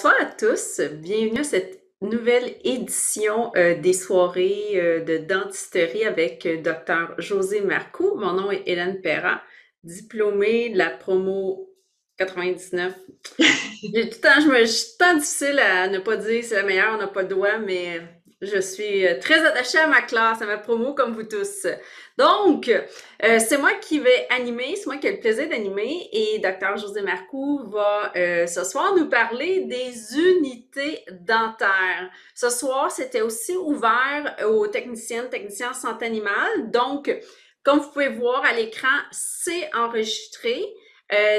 Bonsoir à tous, bienvenue à cette nouvelle édition des soirées de dentisterie avec Dr José Marcoux. Mon nom est Hélène Perra, diplômée de la promo 99. J'ai tout le temps, je suis tout le temps difficile à ne pas dire c'est la meilleure, on n'a pas le droit, mais je suis très attachée à ma classe, à ma promo comme vous tous. Donc, c'est moi qui vais animer, c'est moi qui ai le plaisir d'animer et Dr José Marcoux va ce soir nous parler des unités dentaires. Ce soir, c'était aussi ouvert aux techniciennes, techniciens en santé animale. Donc, comme vous pouvez voir à l'écran, c'est enregistré.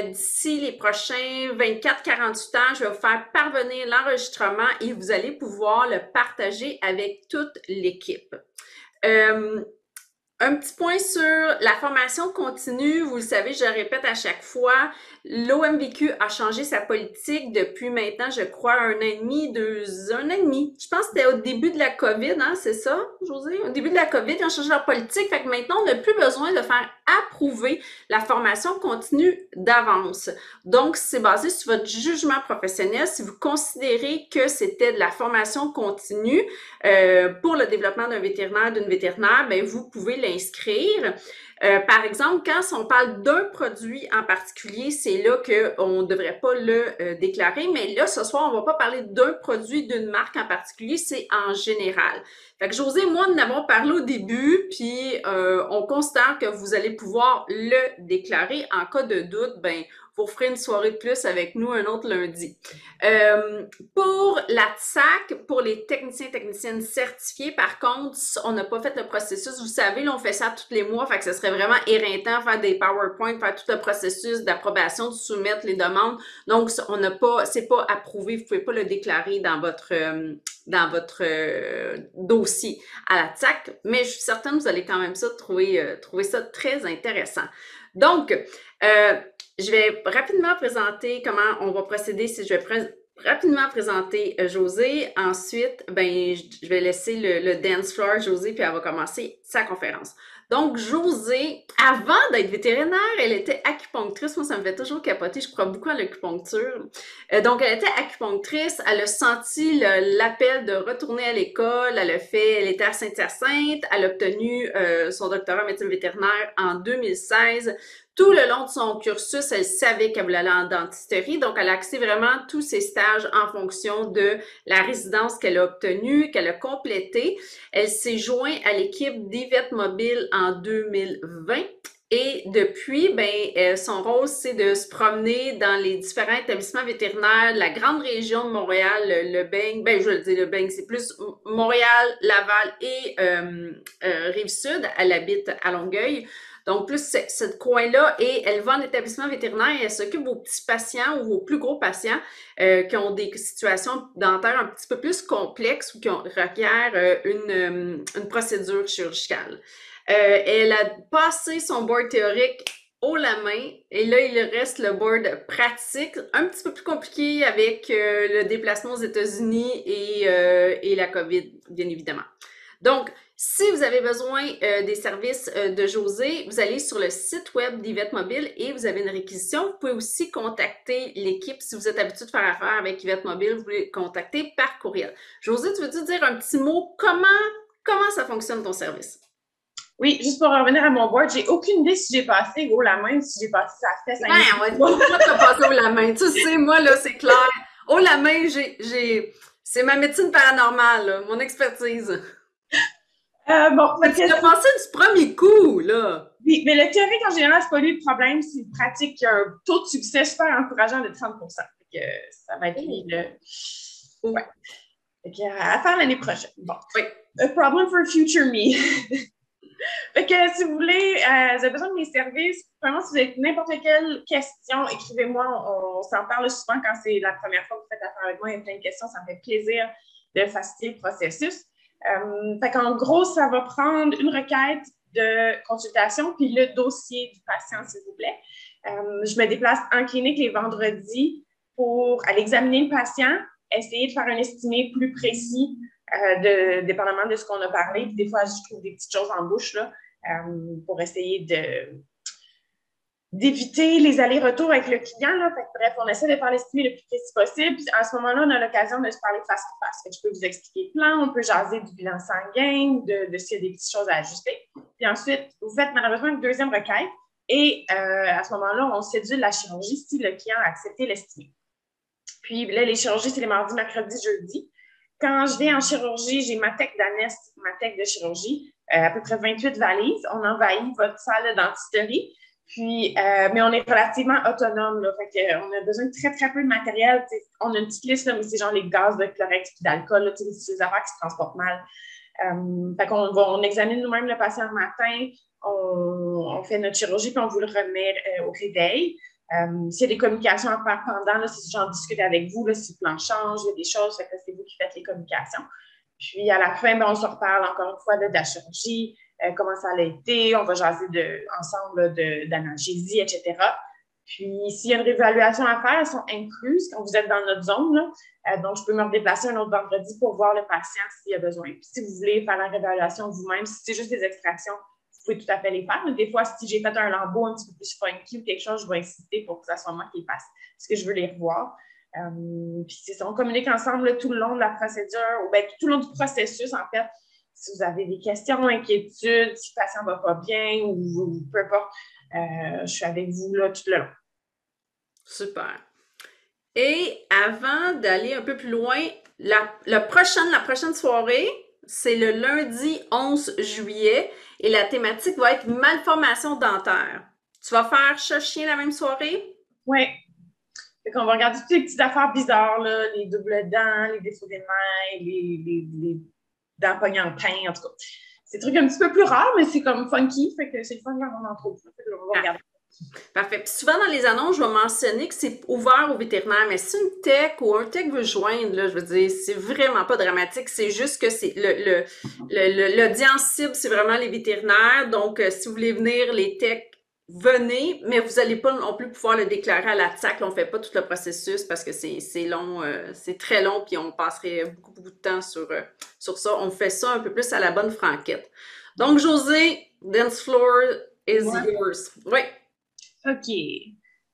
D'ici les prochains 24-48 heures, je vais vous faire parvenir l'enregistrement et vous allez pouvoir le partager avec toute l'équipe. Un petit point sur la formation continue, vous le savez, je le répète à chaque fois, l'OMVQ a changé sa politique depuis maintenant, je crois, un an et demi, un an et demi. Je pense que c'était au début de la COVID, hein, c'est ça, José? Au début de la COVID, ils ont changé leur politique, fait que maintenant, on n'a plus besoin de faire approuver la formation continue d'avance. Donc, c'est basé sur votre jugement professionnel. Si vous considérez que c'était de la formation continue pour le développement d'un vétérinaire, d'une vétérinaire, ben vous pouvez l'inscrire. Par exemple, quand on parle d'un produit en particulier, c'est là qu'on ne devrait pas le déclarer, mais là, ce soir, on ne va pas parler d'un produit, d'une marque en particulier, c'est en général. Fait que José et moi, nous en avons parlé au début, puis on considère que vous allez pouvoir le déclarer. En cas de doute, ben vous ferez une soirée de plus avec nous un autre lundi. Pour la TSAC, pour les techniciens et techniciennes certifiés, par contre, on n'a pas fait le processus. Vous savez, là, on fait ça tous les mois, fait que ce serait vraiment éreintant faire des PowerPoint, faire tout le processus d'approbation, de soumettre les demandes. Donc, on n'a pas, c'est pas approuvé, vous pouvez pas le déclarer dans votre dossier à la TSAC, mais je suis certaine que vous allez quand même trouver ça très intéressant. Donc, je vais rapidement présenter comment on va procéder. Si je vais rapidement présenter José. Ensuite, ben, je vais laisser le dance floor à José, puis elle va commencer sa conférence. Donc, José, avant d'être vétérinaire, elle était acupunctrice. Moi, ça me fait toujours capoter. Je crois beaucoup à l'acupuncture. Donc, elle était acupunctrice. Elle a senti l'appel de retourner à l'école. Elle était à Saint-Hyacinthe. Elle a obtenu son doctorat en médecine vétérinaire en 2016. Tout le long de son cursus, elle savait qu'elle voulait aller en dentisterie, donc elle a axé vraiment tous ses stages en fonction de la résidence qu'elle a obtenue, qu'elle a complétée. Elle s'est jointe à l'équipe d'Yvette Mobile en 2020. Et depuis, son rôle, c'est de se promener dans les différents établissements vétérinaires de la grande région de Montréal, le Beigne, je le dis le Beigne, c'est plus Montréal, Laval et Rive-Sud. Elle habite à Longueuil. Donc, plus ce coin-là, et elle va en établissement vétérinaire et elle s'occupe de vos petits patients ou vos plus gros patients qui ont des situations dentaires un petit peu plus complexes ou qui requièrent une procédure chirurgicale. Elle a passé son board théorique haut la main et là, il reste le board pratique, un petit peu plus compliqué avec le déplacement aux États-Unis et la COVID, bien évidemment. Donc, si vous avez besoin des services de José, vous allez sur le site web d'Yvette Mobile et vous avez une réquisition. Vous pouvez aussi contacter l'équipe. Si vous êtes habitué de faire affaire avec Yvette Mobile, vous pouvez contacter par courriel. José, tu veux-tu dire un petit mot? Comment ça fonctionne ton service? Oui, juste pour revenir à mon board, j'ai aucune idée si j'ai passé haut la main, si j'ai passé ça fait 5 minutes. On va dire, pourquoi t'as passé haut la main? Tu sais, moi, là, c'est clair. Haut la main, c'est ma médecine paranormale, là, mon expertise. Mais tu l'as passé du premier coup, là. Oui, mais le théorique, en général, c'est pas lui le problème, c'est le pratique qui a un taux de succès super encourageant de 30 Fait que ça va être lui, là. Ouais. Fait que, à faire l'année prochaine. Bon. Oui. A problem for future me. Fait que si vous voulez, vous avez besoin de mes services, vraiment, si vous avez n'importe quelle question, écrivez-moi. On s'en parle souvent quand c'est la première fois que vous faites affaire avec moi. Il y a plein de questions. Ça me fait plaisir de faciliter le processus. Fait qu'en gros, ça va prendre une requête de consultation puis le dossier du patient, s'il vous plaît. Je me déplace en clinique les vendredis pour aller examiner le patient, essayer de faire un estimé plus précis dépendamment de ce qu'on a parlé. Puis des fois, je trouve des petites choses en bouche là, pour essayer d'éviter les allers-retours avec le client. Là. Fait que, bref, on essaie de faire l'estimé le plus précis possible. Puis à ce moment-là, on a l'occasion de se parler face à face. Fait que je peux vous expliquer le plan, on peut jaser du bilan sanguin, de s'il y a des petites choses à ajuster. Puis ensuite, vous faites malheureusement une deuxième requête et à ce moment-là, on cédule la chirurgie si le client a accepté l'estimé. Puis là, les chirurgies, c'est les mardis, mercredis, jeudis. Quand je vais en chirurgie, j'ai ma tech d'anest, ma tech de chirurgie, à peu près 28 valises. On envahit votre salle de dentisterie. Puis, mais on est relativement autonome. Là, fait que, on a besoin de très, très peu de matériel. T'sais, on a une petite liste, là, mais c'est genre les gaz de chlorex et d'alcool, c'est des affaires qui se transportent mal. Fait qu'on on examine nous-mêmes le patient le matin, on fait notre chirurgie, puis on vous le remet au réveil. S'il y a des communications à faire pendant, là, si j'en discute avec vous, là, si le plan change, il y a des choses, fait que c'est vous qui faites les communications. Puis à la fin, ben, on se reparle encore une fois de la chirurgie, comment ça a été, on va jaser ensemble d'analgésie, etc. Puis s'il y a une réévaluation à faire, elles sont incluses quand vous êtes dans notre zone. Là. Donc, je peux me redéplacer un autre vendredi pour voir le patient s'il y a besoin. Puis si vous voulez faire la réévaluation vous-même, si c'est juste des extractions, vous pouvez tout à fait les faire. Mais des fois, si j'ai fait un lambeau un petit peu plus funky ou quelque chose, je vais insister pour que ça soit moi qui les fasse parce que je veux les revoir. Puis c'est ça, on communique ensemble là, tout le long de la procédure, ou bien tout le long du processus, en fait. Si vous avez des questions, inquiétudes, si le patient ne va pas bien ou peu importe, je suis avec vous là, tout le long. Super. Et avant d'aller un peu plus loin, la prochaine soirée, c'est le lundi 11 juillet et la thématique va être malformation dentaire. Tu vas faire chat-chien la même soirée? Oui. Fait qu'on va regarder toutes les petites affaires bizarres, là, les doubles dents, les défauts des mains, les dents pognées en pain, en tout cas. C'est des trucs un petit peu plus rares, mais c'est comme funky, fait que c'est le fun quand on en trouve. On va regarder. Parfait. Puis souvent dans les annonces, je vais mentionner que c'est ouvert aux vétérinaires, mais si une tech ou un tech veut joindre, là, je veux dire, c'est vraiment pas dramatique. C'est juste que c'est l'audience cible, c'est vraiment les vétérinaires. Donc, si vous voulez venir, les techs, venez, mais vous n'allez pas non plus pouvoir le déclarer à la TAC. On ne fait pas tout le processus parce que c'est long, c'est très long, puis on passerait beaucoup de temps sur ça. On fait ça un peu plus à la bonne franquette. Donc, Josée, dance floor is yours. Oui. OK.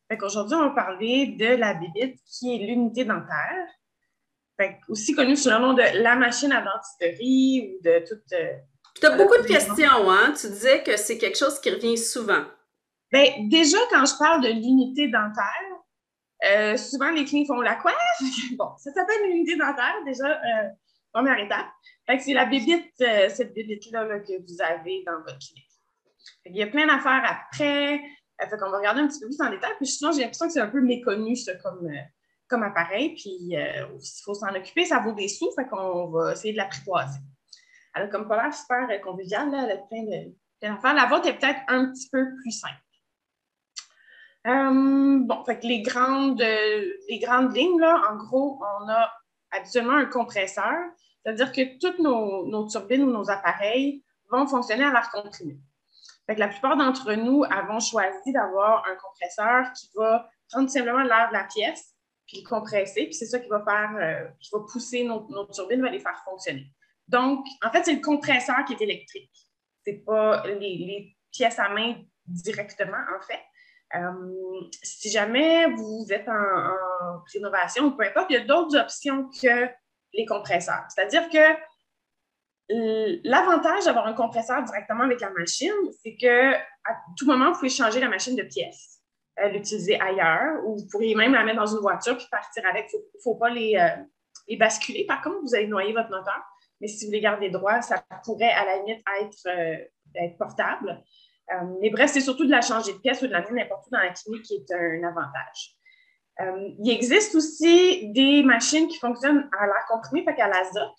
Fait qu'aujourd'hui, on va parler de la bébite qui est l'unité dentaire. Fait aussi connue sous le nom de la machine à dentisterie ou de toute. Tu as beaucoup de questions, hein? Tu disais que c'est quelque chose qui revient souvent. Bien, déjà, quand je parle de l'unité dentaire, souvent les clients font la quoi? Bon, ça s'appelle une unité dentaire, déjà, première étape. Fait que c'est la bébite, cette bébite-là là, que vous avez dans votre clinique. Il y a plein d'affaires après. Fait qu'on va regarder un petit peu plus en détail. Puis sinon, j'ai l'impression que c'est un peu méconnu, ça, comme appareil. Puis il faut s'en occuper, ça vaut des sous. Fait qu'on va essayer de l'apprivoiser. Elle a comme pas l'air super conviviale, là. Elle a plein d'affaires. La vôtre est peut-être un petit peu plus simple. Bon, fait que les grandes lignes, là, en gros, on a habituellement un compresseur. C'est-à-dire que toutes nos turbines ou nos appareils vont fonctionner à l'air comprimé. Fait que la plupart d'entre nous avons choisi d'avoir un compresseur qui va prendre simplement l'air de la pièce, puis le compresser, puis c'est ça qui va qui va pousser nos turbines, va les faire fonctionner. Donc, en fait, c'est le compresseur qui est électrique. C'est pas les pièces à main directement, en fait. Si jamais vous êtes en rénovation ou peu importe, il y a d'autres options que les compresseurs. C'est-à-dire que l'avantage d'avoir un compresseur directement avec la machine, c'est qu'à tout moment, vous pouvez changer la machine de pièce, l'utiliser ailleurs, ou vous pourriez même la mettre dans une voiture puis partir avec. Il ne faut pas les basculer. Par contre, vous allez noyer votre moteur, mais si vous les gardez droits, ça pourrait à la limite être portable. Mais bref, c'est surtout de la changer de pièce ou de la mettre n'importe où dans la clinique qui est un avantage. Il existe aussi des machines qui fonctionnent à l'air comprimé, fait qu'à l'azote.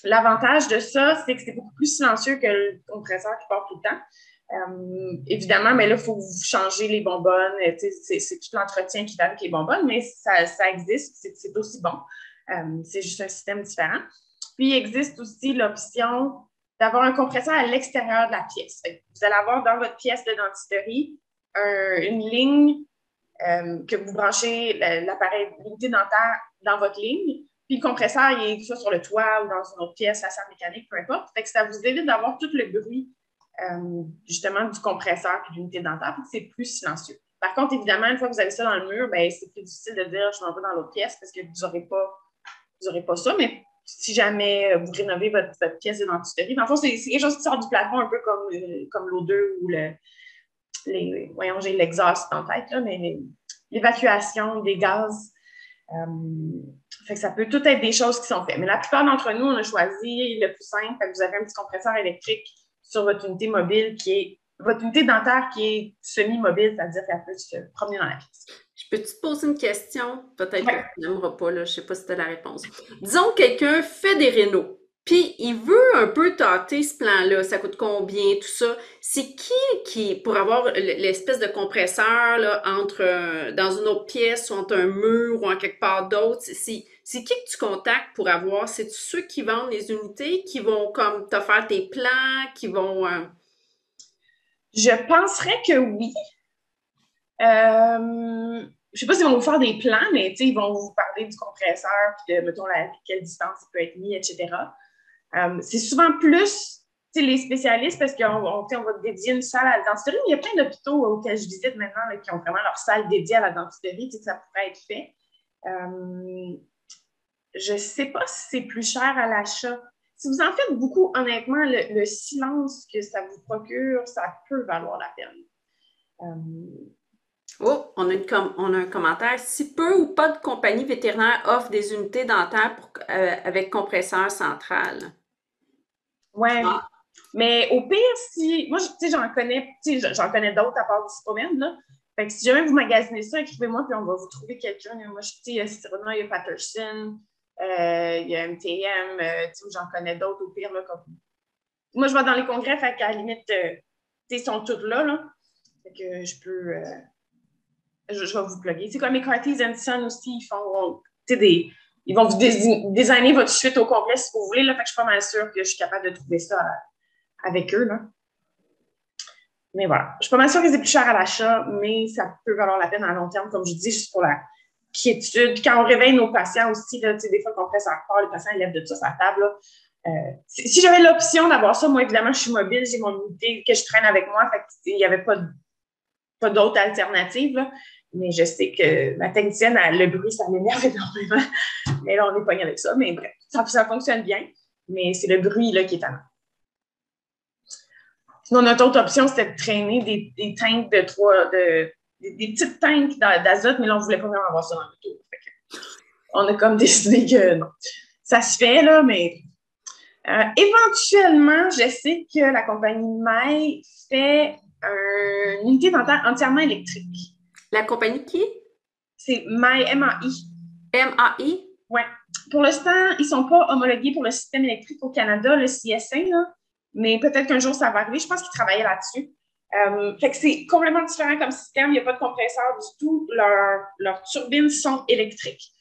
L'avantage de ça, c'est que c'est beaucoup plus silencieux que le compresseur qui part tout le temps. Évidemment, mais là, il faut vous changer les bonbonnes. C'est tout l'entretien qui va avec les bonbonnes, mais ça existe, c'est aussi bon. C'est juste un système différent. Puis, il existe aussi l'option d'avoir un compresseur à l'extérieur de la pièce. Vous allez avoir dans votre pièce de dentisterie une ligne que vous branchez l'appareil, l'unité dentaire dans votre ligne. Puis le compresseur, il est soit sur le toit ou dans une autre pièce, la salle mécanique, peu importe. Fait que ça vous évite d'avoir tout le bruit justement du compresseur et de l'unité dentaire, puis c'est plus silencieux. Par contre, évidemment, une fois que vous avez ça dans le mur, ben, c'est plus difficile de dire je m'en vais dans l'autre pièce parce que vous n'aurez pas ça, mais si jamais vous rénovez votre pièce de dentisterie, dans le fond, c'est quelque chose qui sort du plafond un peu comme l'O2 ou voyons, j'ai l'exhaust en tête, là, mais l'évacuation des gaz. Fait que ça peut tout être des choses qui sont faites. Mais la plupart d'entre nous, on a choisi le plus simple. Fait que vous avez un petit compresseur électrique sur votre unité mobile votre unité dentaire qui est semi-mobile, c'est-à-dire qu'elle peut se promener dans la pièce. Je peux te poser une question? Peut-être que tu n'aimeras pas, là, je ne sais pas si tu as la réponse. Disons que quelqu'un fait des rénaux, puis il veut un peu tâter ce plan-là, ça coûte combien, tout ça. C'est qui pour avoir l'espèce de compresseur là, dans une autre pièce, ou entre un mur ou en quelque part d'autre? C'est qui que tu contactes pour avoir? C'est ceux qui vendent les unités, qui vont comme te faire tes plans, qui vont... Je penserais que oui. Je ne sais pas s'ils vont vous faire des plans, mais ils vont vous parler du compresseur, puis de, mettons, quelle distance il peut être mis, etc. C'est souvent plus les spécialistes parce qu'on va dédier une salle à la dentisterie. Il y a plein d'hôpitaux auxquels je visite maintenant là, qui ont vraiment leur salle dédiée à la dentisterie, que ça pourrait être fait. Je ne sais pas si c'est plus cher à l'achat. Si vous en faites beaucoup, honnêtement, le silence que ça vous procure, ça peut valoir la peine. Oh, on a un commentaire. Si peu ou pas de compagnies vétérinaires offrent des unités dentaires avec compresseur central. Ouais. Ah. Mais au pire, moi, j'en connais d'autres à part du Superman, là. Fait que si jamais vous magasinez ça, écrivez-moi, puis on va vous trouver quelqu'un. Moi, il y a Cyrano, il y a Patterson, il y a MTM, j'en connais d'autres au pire, là. Moi, je vais dans les congrès, fait qu'à la limite, ils sont tous là. Fait que je peux... je vais vous plugger. C'est comme McCarthy's and Son aussi, ils vont vous designer votre suite au complet si vous voulez. Là, fait que je suis pas mal sûre que je suis capable de trouver ça avec eux. Là. Mais voilà. Je suis pas mal sûre que c'est plus cher à l'achat, mais ça peut valoir la peine à long terme, comme je dis, juste pour la quiétude. Puis quand on réveille nos patients aussi, là, des fois qu'on presse encore, les patients ils lèvent de tout ça à la table. Là. Si j'avais l'option d'avoir ça, moi, évidemment, je suis mobile, j'ai mon unité que je traîne avec moi. Fait il n'y avait pas d'autres alternatives. Là. Mais je sais que ma technicienne, le bruit, ça m'énerve énormément. Mais là, on est pogné avec ça. Mais bref, ça fonctionne bien. Mais c'est le bruit là, qui est tannant. Sinon, notre autre option, c'était de traîner des tanks des petites tanks d'azote, mais là, on ne voulait pas vraiment avoir ça dans le tour. On a comme décidé que non. Ça se fait, là, mais éventuellement, je sais que la compagnie May fait une unité dentaire entièrement électrique. La compagnie qui? C'est May, M-A-I. M-A-I? Oui. Pour l'instant, ils ne sont pas homologués pour le système électrique au Canada, le CSA, là, mais peut-être qu'un jour, ça va arriver. Je pense qu'ils travaillaient là-dessus. Fait que c'est complètement différent comme système. Il n'y a pas de compresseur du tout. Leurs turbines sont électriques,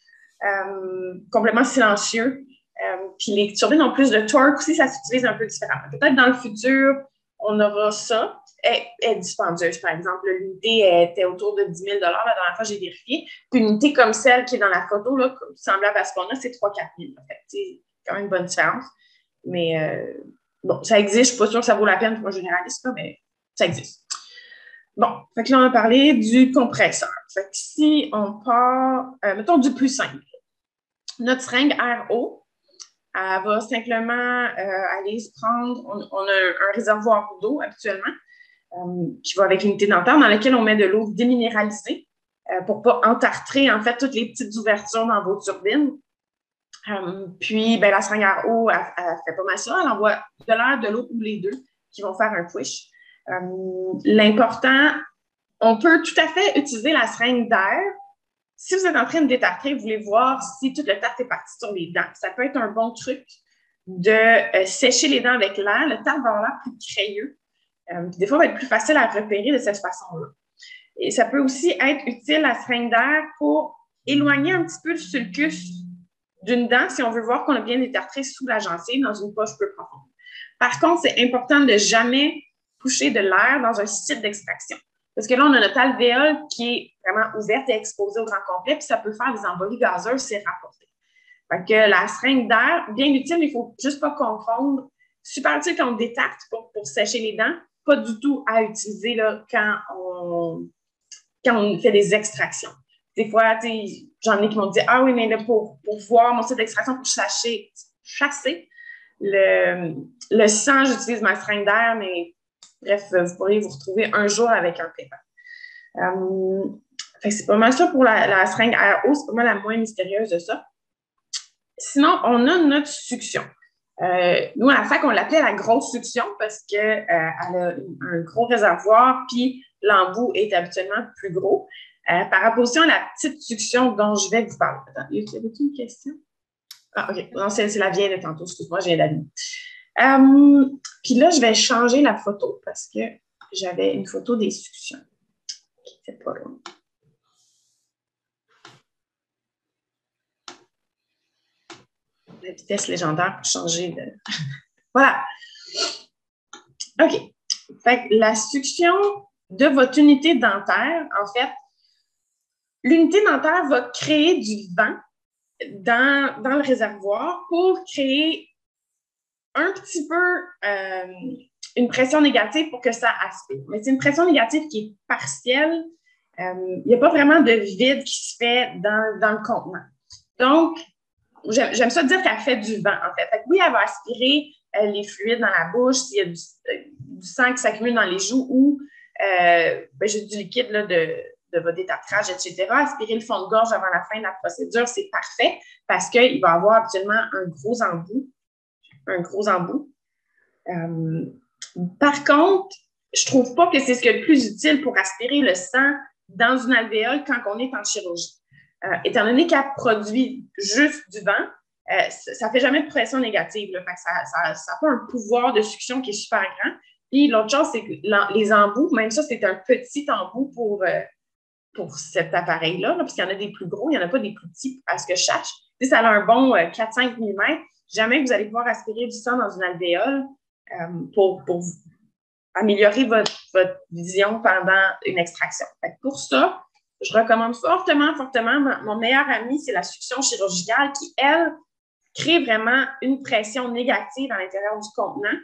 complètement silencieux. Puis les turbines ont plus de torque aussi, ça s'utilise un peu différemment. Peut-être dans le futur, on aura ça. Elle est dispendieuse, par exemple. L'unité était autour de 10 000 la dernière fois, j'ai vérifié. Puis une unité comme celle qui est dans la photo, là, semblable à ce qu'on a, c'est 3 000 à 4 000. C'est quand même une bonne différence. Mais bon, ça existe. Je ne suis pas sûre que ça vaut la peine pour un généraliste, là, mais ça existe. Bon, fait que là, on a parlé du compresseur. Fait que si on part, mettons du plus simple, notre seringue RO, elle va simplement aller se prendre, on a un réservoir d'eau habituellement qui va avec l'unité dentaire dans laquelle on met de l'eau déminéralisée pour ne pas entartrer en fait toutes les petites ouvertures dans vos turbines. Puis ben, la seringue RO, elle fait pas mal ça, elle envoie de l'air, de l'eau ou les deux qui vont faire un push. L'important, on peut tout à fait utiliser la seringue d'air. Si vous êtes en train de détartrer, vous voulez voir si toute le tarte est parti sur les dents. Ça peut être un bon truc de sécher les dents avec l'air. Le tarte va avoir l'air plus crayeux. Des fois, il va être plus facile à repérer de cette façon-là. Et ça peut aussi être utile, la seringue d'air, pour éloigner un petit peu le sulcus d'une dent si on veut voir qu'on a bien détartré sous la gencive dans une poche peu profonde. Par contre, c'est important de ne jamais toucher de l'air dans un site d'extraction. Parce que là, on a notre alvéole qui est vraiment ouverte et exposée au grand complet, puis ça peut faire des embolies gazeuses, c'est rapporté. Fait que la seringue d'air, bien utile, mais il ne faut juste pas confondre super utile quand on détacte pour sécher les dents, pas du tout à utiliser là, quand on fait des extractions. Des fois, j'en ai qui m'ont dit « Ah oui, mais là, pour voir mon site d'extraction, pour chasser le sang, j'utilise ma seringue d'air, mais bref, vous pourriez vous retrouver un jour avec un pépin. C'est pas mal ça pour la seringue air eau, c'est pas mal la moins mystérieuse de ça. Sinon, on a notre succion. Nous, à la fac, on l'appelait la grosse succion parce qu'elle a un gros réservoir, puis l'embout est habituellement plus gros. Par opposition à la petite succion dont je vais vous parler. Attends, y avait-t-il une question? Ah, OK. Non, c'est la vieille de tantôt. Excuse-moi, j'ai d'amis. Puis là, je vais changer la photo parce que j'avais une photo des suctions qui n'était pas loin. La vitesse légendaire pour changer de... Voilà. OK. Fait que la succion de votre unité dentaire, en fait, l'unité dentaire va créer du vent dans le réservoir pour créer un petit peu une pression négative pour que ça aspire. Mais c'est une pression négative qui est partielle. Il n'y a pas vraiment de vide qui se fait dans le contenant. Donc, j'aime ça dire qu'elle fait du vent, en fait. Fait que oui, elle va aspirer les fluides dans la bouche, s'il y a du sang qui s'accumule dans les joues ou j'ai du liquide là, de votre détartrage, etc. Aspirer le fond de gorge avant la fin de la procédure, c'est parfait parce qu'il va y avoir absolument un gros embout. Par contre, je ne trouve pas que c'est ce qui est le plus utile pour aspirer le sang dans une alvéole quand on est en chirurgie. Étant donné qu'elle produit juste du vent, ça ne fait jamais de pression négative. Là, fait que ça n'a pas un pouvoir de succion qui est super grand. Puis l'autre chose, c'est que les embouts, même ça, c'est un petit embout pour cet appareil-là, là, parce qu'il y en a des plus gros, il n'y en a pas des plus petits à ce que je sache. Si ça a un bon 4-5 mm, jamais vous allez pouvoir aspirer du sang dans une alvéole pour améliorer votre vision pendant une extraction. Fait que pour ça, je recommande fortement, mon meilleur ami, c'est la succion chirurgicale qui, elle, crée vraiment une pression négative à l'intérieur du contenant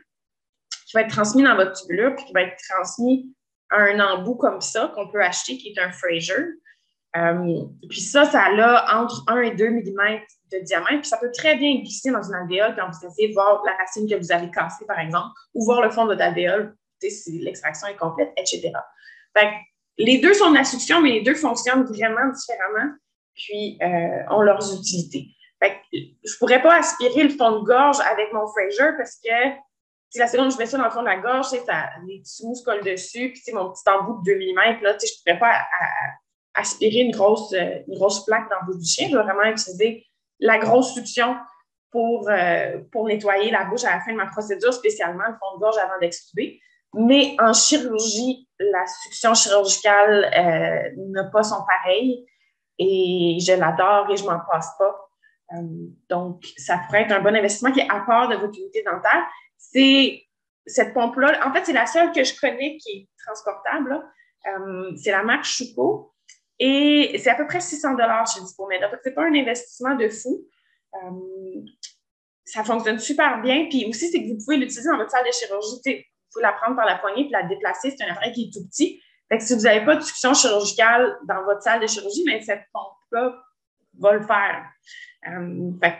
qui va être transmis dans votre tubulure puis qui va être transmis à un embout comme ça qu'on peut acheter, qui est un Fraser. Puis ça a entre 1 et 2 mm de diamètre, puis ça peut très bien glisser dans une alvéole quand vous essayez de voir la racine que vous avez cassée, par exemple, ou voir le fond de votre alvéole, si l'extraction est complète, etc. Fait que les deux sont de la succion, mais les deux fonctionnent vraiment différemment, puis ont leurs utilités. Fait que je ne pourrais pas aspirer le fond de gorge avec mon Fraser parce que si la seconde je mets ça dans le fond de la gorge, les petits mousses collent dessus, puis mon petit embout de 2 mm, là, je ne pourrais pas aspirer une grosse plaque dans le bout du chien. Je vais vraiment utiliser la grosse succion pour nettoyer la bouche à la fin de ma procédure, spécialement le fond de gorge avant d'extuber. Mais en chirurgie, la succion chirurgicale n'a pas son pareil et je l'adore et je ne m'en passe pas. Donc, ça pourrait être un bon investissement qui est à part de votre unité dentaire. C'est cette pompe-là. En fait, c'est la seule que je connais qui est transportable. C'est la marque Schuko. Et c'est à peu près 600 $ chez Dispomed. Donc, ce n'est pas un investissement de fou. Ça fonctionne super bien. Puis aussi, c'est que vous pouvez l'utiliser dans votre salle de chirurgie. Vous pouvez la prendre par la poignée et la déplacer. C'est un appareil qui est tout petit. Fait que si vous n'avez pas de succion chirurgicale dans votre salle de chirurgie, mais cette pompe-là va le faire.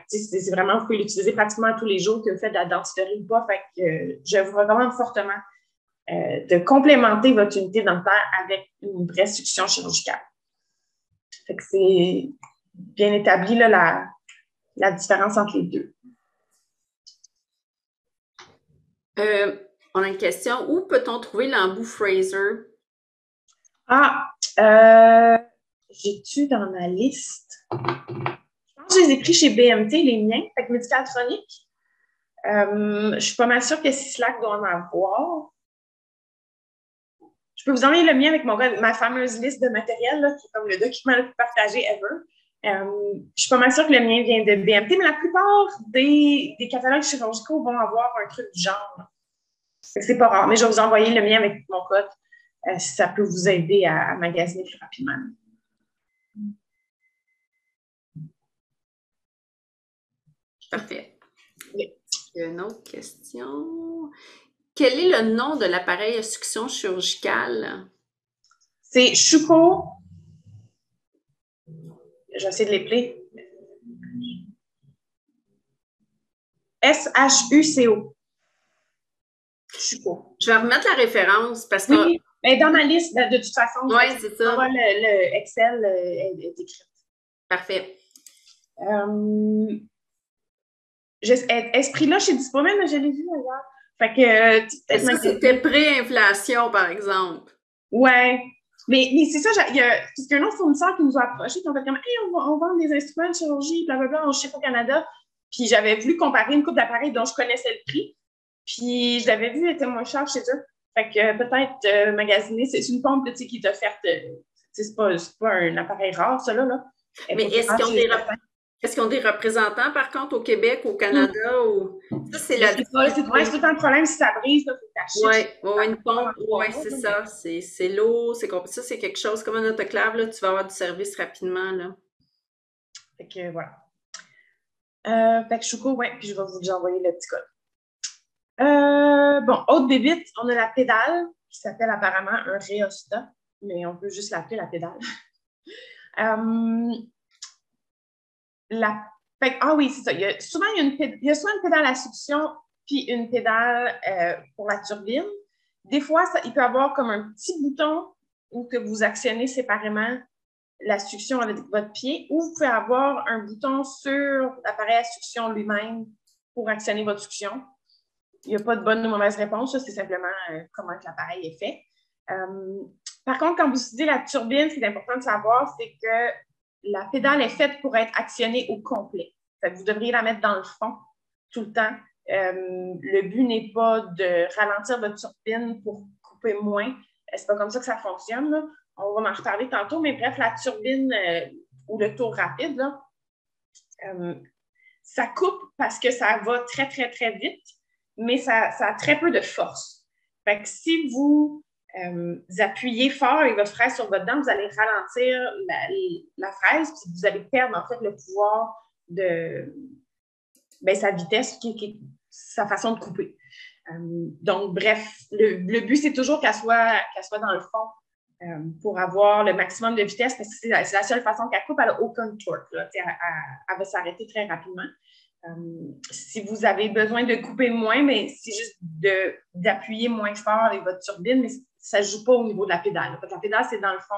C'est vraiment, vous pouvez l'utiliser pratiquement tous les jours que vous faites de la dentisterie ou pas. Fait que je vous recommande fortement de complémenter votre unité dentaire avec une vraie succion chirurgicale. Fait que c'est bien établi là, la différence entre les deux. On a une question. Où peut-on trouver l'embout Fraser? J'ai-tu dans ma liste? Je pense que je les ai pris chez BMT, les miens, fait que Médicatronique. Je suis pas mal sûre que Sislac doit en avoir. Je peux vous envoyer le mien avec ma fameuse liste de matériel, là, qui est comme le document le plus partagé ever. Je suis pas mal sûre que le mien vient de BMT, mais la plupart des catalogues chirurgicaux vont avoir un truc du genre. C'est pas rare, mais je vais vous envoyer le mien avec mon code si ça peut vous aider à magasiner plus rapidement. Parfait. Une autre question. Quel est le nom de l'appareil à succion chirurgicale? C'est Shuko. J'essaie de l'épeler. SHUCO. Shuko. Je vais remettre la référence parce que. Oui, mais dans ma liste, de toute façon, Oui, c'est ça. Le Excel est écrit. Parfait. Esprit-là chez Dispomène, je l'ai vu d'ailleurs. Fait que. Ça, c'était pré-inflation, par exemple. Ouais. Mais c'est ça, parce qu'il y a un autre fournisseur qui nous a approchés, qui ont fait comme, hey, on vend des instruments de chirurgie, blablabla, en chef au Canada. Puis j'avais voulu comparer une coupe d'appareils dont je connaissais le prix. Puis je l'avais vu, elle était moins cher chez eux. Fait que peut-être magasiner, c'est une pompe qui est offerte. C'est pas un appareil rare, ça là. Mais est-ce qu'ils ont des représentants, par contre, au Québec, au Canada? Ou... Ça, c'est la... C'est tout le temps le problème si ça brise, il faut t'acheter. Oui, une pompe, oui, c'est ça. C'est lourd, ça, c'est quelque chose comme un autoclave, là, tu vas avoir du service rapidement, là. Fait que voilà. Fait que Shuko, ouais, puis je vais vous envoyer le petit code. Bon, autre bébite, on a la pédale, qui s'appelle apparemment un rhéostat, mais on peut juste l'appeler la pédale. Oui, c'est ça. Il y a soit une pédale à succion, puis une pédale pour la turbine. Des fois, il peut y avoir comme un petit bouton où que vous actionnez séparément la succion avec votre pied, ou vous pouvez avoir un bouton sur l'appareil à succion lui-même pour actionner votre succion. Il n'y a pas de bonne ou mauvaise réponse, ça, c'est simplement comment l'appareil est fait. Par contre, quand vous utilisez la turbine, ce qui est important de savoir, c'est que la pédale est faite pour être actionnée au complet. Fait que vous devriez la mettre dans le fond tout le temps. Le but n'est pas de ralentir votre turbine pour couper moins. C'est pas comme ça que ça fonctionne, là. On va en reparler tantôt, mais bref, la turbine ou le tour rapide, là, ça coupe parce que ça va très, très, très vite, mais ça a très peu de force. Fait que si vous appuyez fort avec votre fraise sur votre dent, vous allez ralentir la fraise, puis vous allez perdre en fait le pouvoir de sa vitesse, sa façon de couper. Donc, bref, le but, c'est toujours qu'elle soit dans le fond pour avoir le maximum de vitesse, parce que c'est la seule façon qu'elle coupe, elle n'a aucun torque. Là, elle va s'arrêter très rapidement. Si vous avez besoin de couper moins, mais c'est juste d'appuyer moins fort avec votre turbine, mais ça ne joue pas au niveau de la pédale. La pédale, c'est dans le fond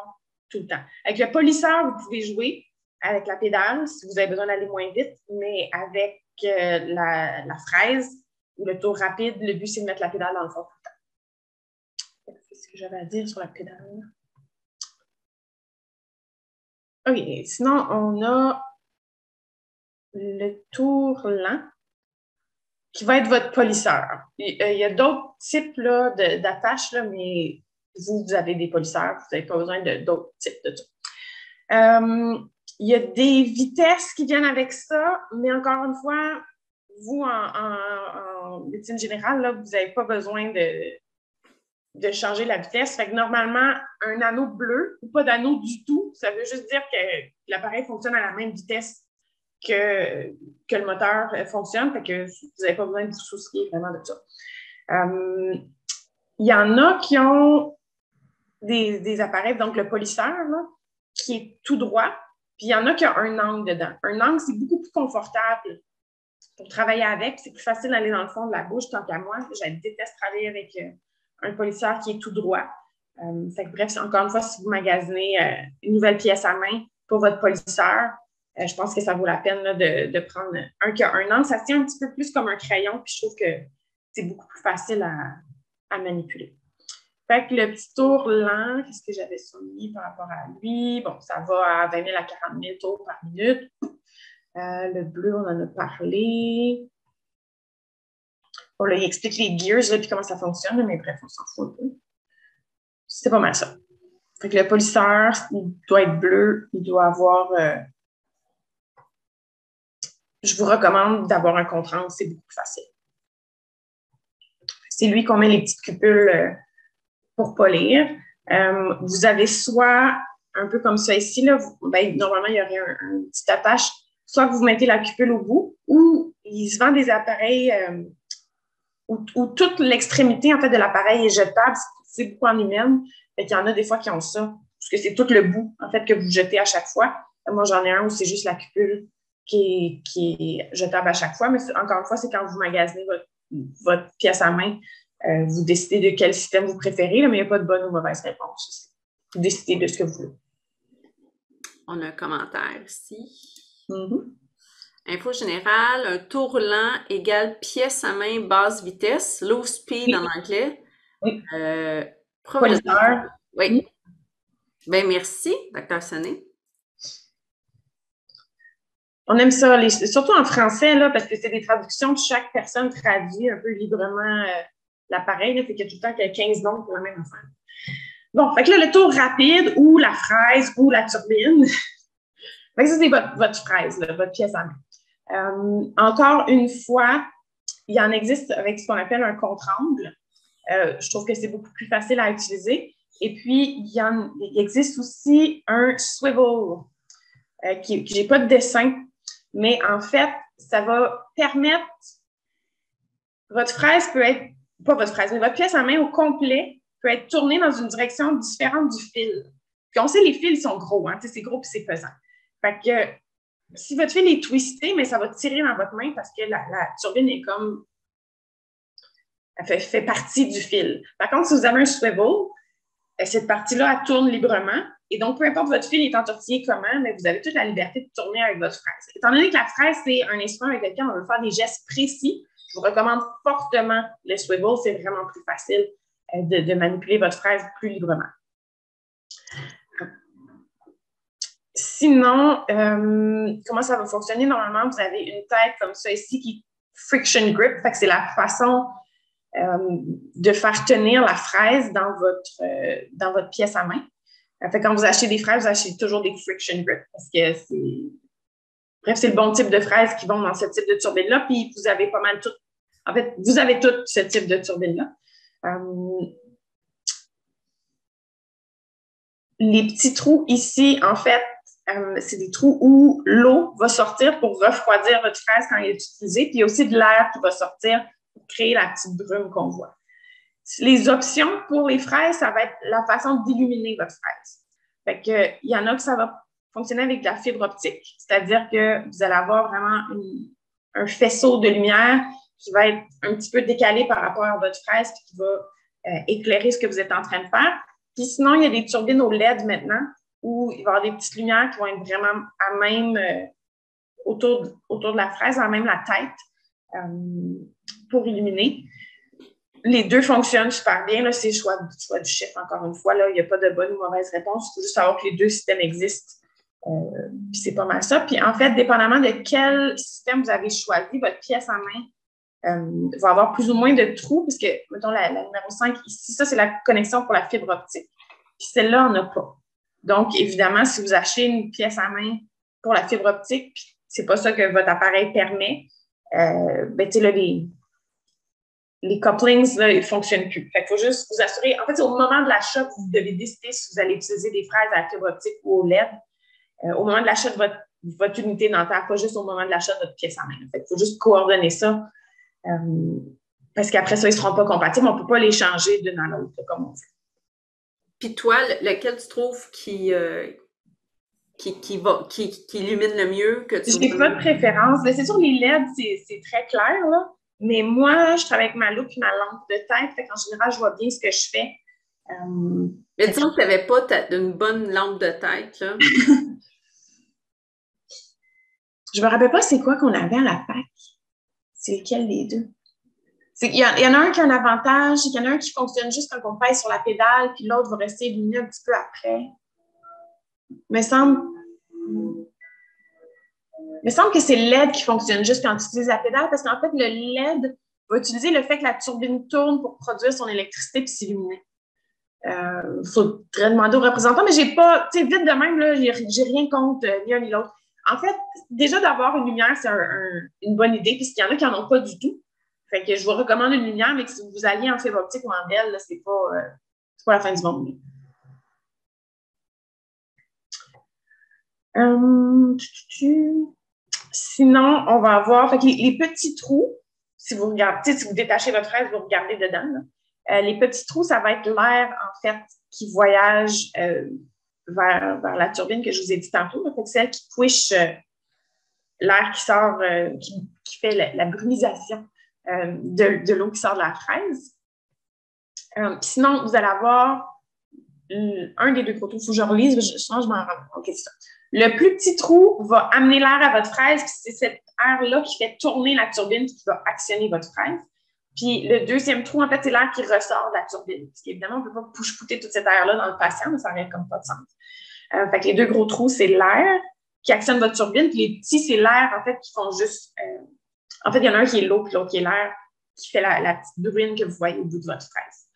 tout le temps. Avec le polisseur, vous pouvez jouer avec la pédale si vous avez besoin d'aller moins vite, mais avec la fraise ou le tour rapide, le but, c'est de mettre la pédale dans le fond tout le temps. C'est ce que j'avais à dire sur la pédale. OK. Sinon, on a le tour lent qui va être votre polisseur. Il y a d'autres types d'attaches, mais vous avez des polisseurs, vous n'avez pas besoin d'autres types de tout. Il y a des vitesses qui viennent avec ça, mais encore une fois, vous, en médecine générale, là, vous n'avez pas besoin de changer la vitesse. Fait que normalement, un anneau bleu ou pas d'anneau du tout, ça veut juste dire que l'appareil fonctionne à la même vitesse que le moteur fonctionne, fait que vous n'avez pas besoin de vous soucier vraiment de ça. Il y en a qui ont des appareils, donc le polisseur, là, qui est tout droit, puis il y en a qui ont un angle dedans. Un angle, c'est beaucoup plus confortable pour travailler avec, c'est plus facile d'aller dans le fond de la bouche, tant qu'à moi. Je déteste travailler avec un polisseur qui est tout droit. Fait que bref, encore une fois, si vous magasinez une nouvelle pièce à main pour votre polisseur, je pense que ça vaut la peine là, de prendre un qui a un angle. Ça se tient un petit peu plus comme un crayon, puis je trouve que c'est beaucoup plus facile à manipuler. Fait que le petit tour lent, qu'est-ce que j'avais soumis par rapport à lui? Bon, ça va à 20 000 à 40 000 tours par minute. Le bleu, on en a parlé. Bon, là, il explique les gears, puis comment ça fonctionne, mais bref, on s'en fout un peu. C'est pas mal ça. Fait que le polisseur, il doit être bleu, il doit avoir... je vous recommande d'avoir un contre-angle, c'est beaucoup plus facile. C'est lui qu'on met les petites cupules pour polir. Vous avez soit, un peu comme ça ici, là, normalement, il y aurait un petit attache, soit que vous mettez la cupule au bout, ou il se vend des appareils où toute l'extrémité, en fait, de l'appareil est jetable. C'est beaucoup en hymen. Fait qu'il y en a des fois qui ont ça, parce que c'est tout le bout, en fait, que vous jetez à chaque fois. Moi, j'en ai un où c'est juste la cupule qui est jetable à chaque fois. Mais encore une fois, c'est quand vous magasinez votre pièce à main, vous décidez de quel système vous préférez, là, mais il n'y a pas de bonne ou mauvaise réponse. Vous décidez de ce que vous voulez. On a un commentaire ici. Mm-hmm. Info générale, un tourlant égale pièce à main basse vitesse, low speed en anglais. Oui. Professeur. Oui. Ben merci, Dr. Sonnet. On aime ça, surtout en français, là, parce que c'est des traductions, chaque personne traduit un peu librement l'appareil, fait qu'il y a tout le temps qu'il y a 15 noms pour la même affaire. Bon, fait que là, le tour rapide ou la fraise ou la turbine. Fait que ça, c'est votre fraise, là, votre pièce à main. Encore une fois, il en existe avec ce qu'on appelle un contre-angle. Je trouve que c'est beaucoup plus facile à utiliser. Et puis, il existe aussi un swivel, que je n'ai pas de dessin, mais en fait, ça va permettre, votre fraise peut être, pas votre fraise, mais votre pièce à main au complet peut être tournée dans une direction différente du fil. Puis on sait, les fils sont gros, hein, c'est gros puis c'est pesant. Fait que si votre fil est twisté, mais ça va tirer dans votre main parce que la turbine est comme, elle fait partie du fil. Par contre, si vous avez un swivel, cette partie-là, elle tourne librement. Et donc, peu importe votre fil est entortillé comment, mais vous avez toute la liberté de tourner avec votre fraise. Étant donné que la fraise, c'est un instrument avec lequel on veut faire des gestes précis, je vous recommande fortement le swivel. C'est vraiment plus facile de manipuler votre fraise plus librement. Sinon, comment ça va fonctionner? Normalement, vous avez une tête comme ça ici qui est friction grip. Fait que c'est la façon de faire tenir la fraise dans votre pièce à main. Fait, quand vous achetez des fraises, vous achetez toujours des friction grip parce que c'est le bon type de fraises qui vont dans ce type de turbine-là, puis vous avez pas mal tout. En fait, vous avez tout ce type de turbine-là. Les petits trous ici, en fait, c'est des trous où l'eau va sortir pour refroidir votre fraise quand elle est utilisée, puis il y a aussi de l'air qui va sortir pour créer la petite brume qu'on voit. Les options pour les fraises, ça va être la façon d'illuminer votre fraise. Fait que, il y en a que ça va fonctionner avec de la fibre optique, c'est-à-dire que vous allez avoir vraiment un faisceau de lumière qui va être un petit peu décalé par rapport à votre fraise puis qui va éclairer ce que vous êtes en train de faire. Puis sinon, il y a des turbines au LED maintenant où il va y avoir des petites lumières qui vont être vraiment à même autour de la fraise, à même la tête pour illuminer. Les deux fonctionnent super bien. Là, c'est le choix du chef, encore une fois. Là, il n'y a pas de bonne ou mauvaise réponse. Il faut juste savoir que les deux systèmes existent. Puis c'est pas mal ça. Puis en fait, dépendamment de quel système vous avez choisi, votre pièce à main va avoir plus ou moins de trous, puisque, mettons, la numéro 5 ici, ça, c'est la connexion pour la fibre optique. Puis celle-là, on n'a pas. Donc, évidemment, si vous achetez une pièce à main pour la fibre optique, puis c'est pas ça que votre appareil permet, ben, tu sais, là, les couplings, là, ils ne fonctionnent plus. Fait qu'il faut juste vous assurer. En fait, c'est au moment de l'achat que vous devez décider si vous allez utiliser des fraises à la fibre optique ou au LED. Au moment de l'achat de votre unité dentaire, pas juste au moment de l'achat de votre pièce à main. Fait qu'il faut juste coordonner ça. Parce qu'après ça, ils ne seront pas compatibles. On ne peut pas les changer d'une à l'autre, comme on fait. Puis toi, lequel tu trouves qui illumine le mieux? Je n'ai pas de préférence. Mais c'est sûr, les LED, c'est très clair, là. Mais moi, je travaille avec ma loupe et ma lampe de tête. Fait qu'en général, je vois bien ce que je fais. Mais disons que tu n'avais pas une bonne lampe de tête, là. Je me rappelle pas c'est quoi qu'on avait à la PAC. C'est lequel des deux? Il y en a un qui a un avantage, il y en a un qui fonctionne juste quand on pèse sur la pédale, puis l'autre va rester illuminé un petit peu après. Me semble que c'est le LED qui fonctionne juste quand tu utilises la pédale, parce qu'en fait, le LED va utiliser le fait que la turbine tourne pour produire son électricité puis s'illuminer. Il faudrait demander aux représentants, mais j'ai pas, tu sais, vite de même, là, j'ai rien contre ni un ni l'autre. En fait, déjà d'avoir une lumière, c'est une bonne idée, puisqu'il y en a qui n'en ont pas du tout. Fait que je vous recommande une lumière, mais que si vous alliez en fibre optique ou en belle, là, c'est pas la fin du monde. Sinon, on va avoir fait que les petits trous, si vous regardez, si vous détachez votre fraise, vous regardez dedans. Les petits trous, ça va être l'air, en fait, qui voyage vers la turbine que je vous ai dit tantôt. Donc, c'est celle qui push l'air qui sort, qui fait la brumisation de l'eau qui sort de la fraise. Sinon, vous allez avoir un des deux gros trous. Il faut que je relise, sinon je m'en rends compte. Okay, ça. Le plus petit trou va amener l'air à votre fraise, puis c'est cet air-là qui fait tourner la turbine qui va actionner votre fraise. Puis le deuxième trou, en fait, c'est l'air qui ressort de la turbine. Parce qu'évidemment, on ne peut pas push-pouter tout cet air-là dans le patient, mais ça n'aurait comme pas de sens. Fait que les deux gros trous, c'est l'air qui actionne votre turbine, puis les petits, c'est l'air, en fait, qui font juste... en fait, il y en a un qui est l'eau, puis l'autre qui est l'air, qui fait la petite bruine que vous voyez au bout de votre fraise.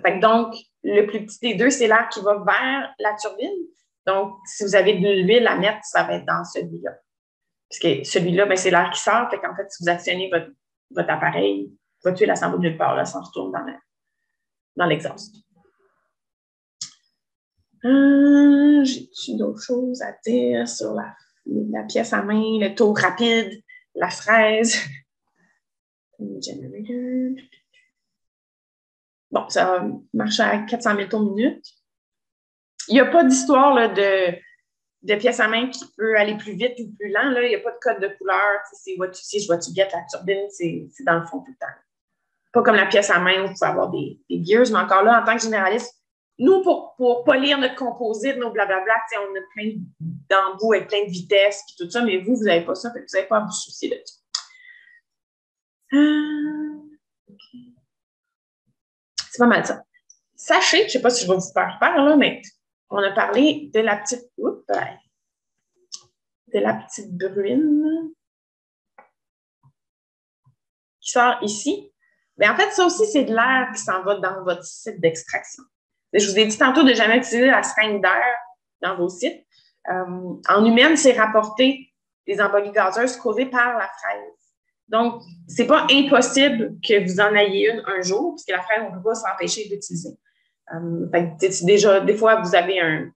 Fait que donc, le plus petit des deux, c'est l'air qui va vers la turbine. Donc, si vous avez de l'huile à mettre, ça va être dans celui-là. Parce que celui-là, ben, c'est l'air qui sort. Fait qu'en fait, si vous actionnez votre appareil, votre huile, elle s'en va de nulle part, là, ça retourne dans l'exhaust. J'ai-tu d'autres choses à dire sur la pièce à main, le tour rapide, la fraise? Generator. Bon, ça va marcher à 400 000 tours minute. Il n'y a pas d'histoire là, de pièce à main qui peut aller plus vite ou plus lent. Là. Il n'y a pas de code de couleur. C'est what tu sais, je vois-tu get la turbine, c'est dans le fond tout le temps. Pas comme la pièce à main où vous pouvez avoir des gears, mais encore là, en tant que généraliste, nous, pour pas lire notre composite, nos blablabla, on a plein d'embouts avec plein de vitesses et tout ça, mais vous n'avez pas ça, vous n'avez pas à vous soucier de ça. Okay. C'est pas mal ça. Sachez, je ne sais pas si je vais vous faire peur, là, mais on a parlé de la petite bruine qui sort ici. Mais en fait, ça aussi, c'est de l'air qui s'en va dans votre site d'extraction. Je vous ai dit tantôt de ne jamais utiliser la seringue d'air dans vos sites. En humaine, c'est rapporté des embolies gazeuses causées par la fraise. Donc, c'est pas impossible que vous en ayez une un jour, parce que la fraise, on ne peut pas s'empêcher d'utiliser. Déjà, des fois, vous avez un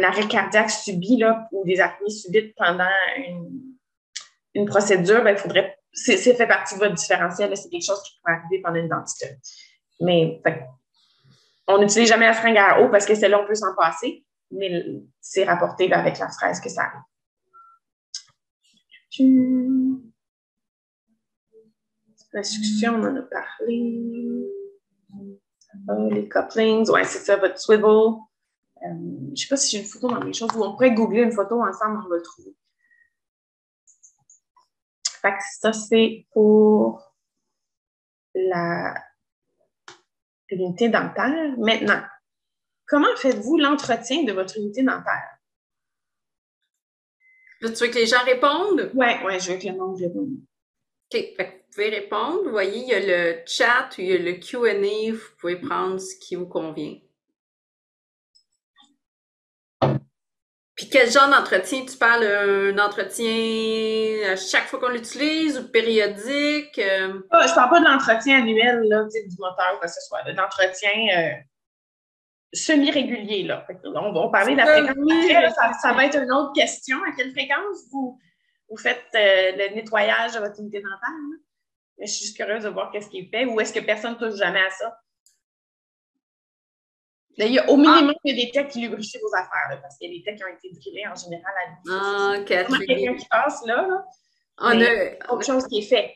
arrêt cardiaque subi là, ou des apnées subites pendant une procédure, ben, il faudrait. C'est fait partie de votre différentiel, c'est quelque chose qui pourrait arriver pendant une dentiste. Mais on n'utilise jamais la seringue à eau parce que celle-là, on peut s'en passer, mais c'est rapporté là, avec la fraise que ça arrive. La succion, on en a parlé. Les couplings, ouais, c'est ça, votre swivel. Je ne sais pas si j'ai une photo dans mes choses, ou on pourrait googler une photo ensemble, on va le trouver. Fait que ça, c'est pour l'unité dentaire. Maintenant, comment faites-vous l'entretien de votre unité dentaire? Là, tu veux que les gens répondent? Oui, je veux que le monde réponde. OK, fait que vous pouvez répondre. Vous voyez, il y a le chat ou il y a le Q&A. Vous pouvez prendre ce qui vous convient. Puis quel genre d'entretien? Tu parles d'un entretien à chaque fois qu'on l'utilise ou périodique? Je parle pas de l'entretien annuel là, du moteur ou quoi que ce soit. D'entretien semi-régulier. Là. On va parler de la fréquence. Après, ça va être une autre question. À quelle fréquence vous faites le nettoyage de votre unité dentaire? Hein? Mais je suis juste curieuse de voir qu'est-ce qui est fait ou est-ce que personne ne touche jamais à ça? Là, au minimum, il y a des techs qui lubrifient vos affaires là, parce qu'il y a des techs qui ont été drillés en général à Catherine. Quelqu'un qui passe là. On a autre chose qui est fait.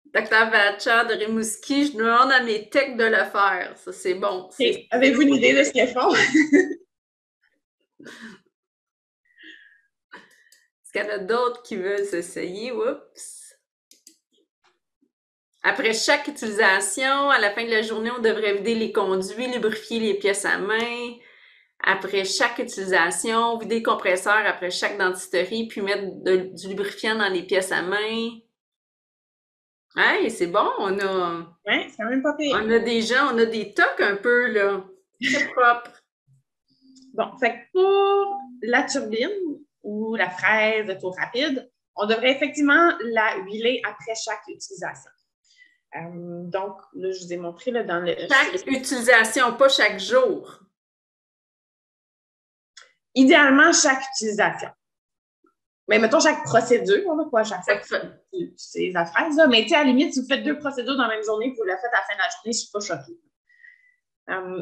Dr. Vacha de Rimouski, je demande à mes techs de le faire. Ça, c'est bon. Okay. Avez-vous une idée de ce qu'ils font? Est-ce qu'il y en a d'autres qui veulent s'essayer? Oups! Après chaque utilisation, à la fin de la journée, on devrait vider les conduits, lubrifier les pièces à main. Après chaque utilisation, vider le compresseur après chaque dentisterie, puis mettre du lubrifiant dans les pièces à main. Hey, c'est bon, on a... Ouais, c'est quand même pas pire. On a des gens, on a des tocs un peu, là. C'est propre. Bon, fait que pour la turbine ou la fraise de tour rapide, on devrait effectivement la huiler après chaque utilisation. Donc, là, je vous ai montré là, dans le... Chaque utilisation, pas chaque jour. Idéalement, chaque utilisation. Mais mettons chaque procédure, là, pas chaque fois que tu utilises la fraise. Là. Mais tu sais, à la limite, si vous faites 2 procédures dans la même journée, vous la faites à la fin de la journée, je ne suis pas choquée.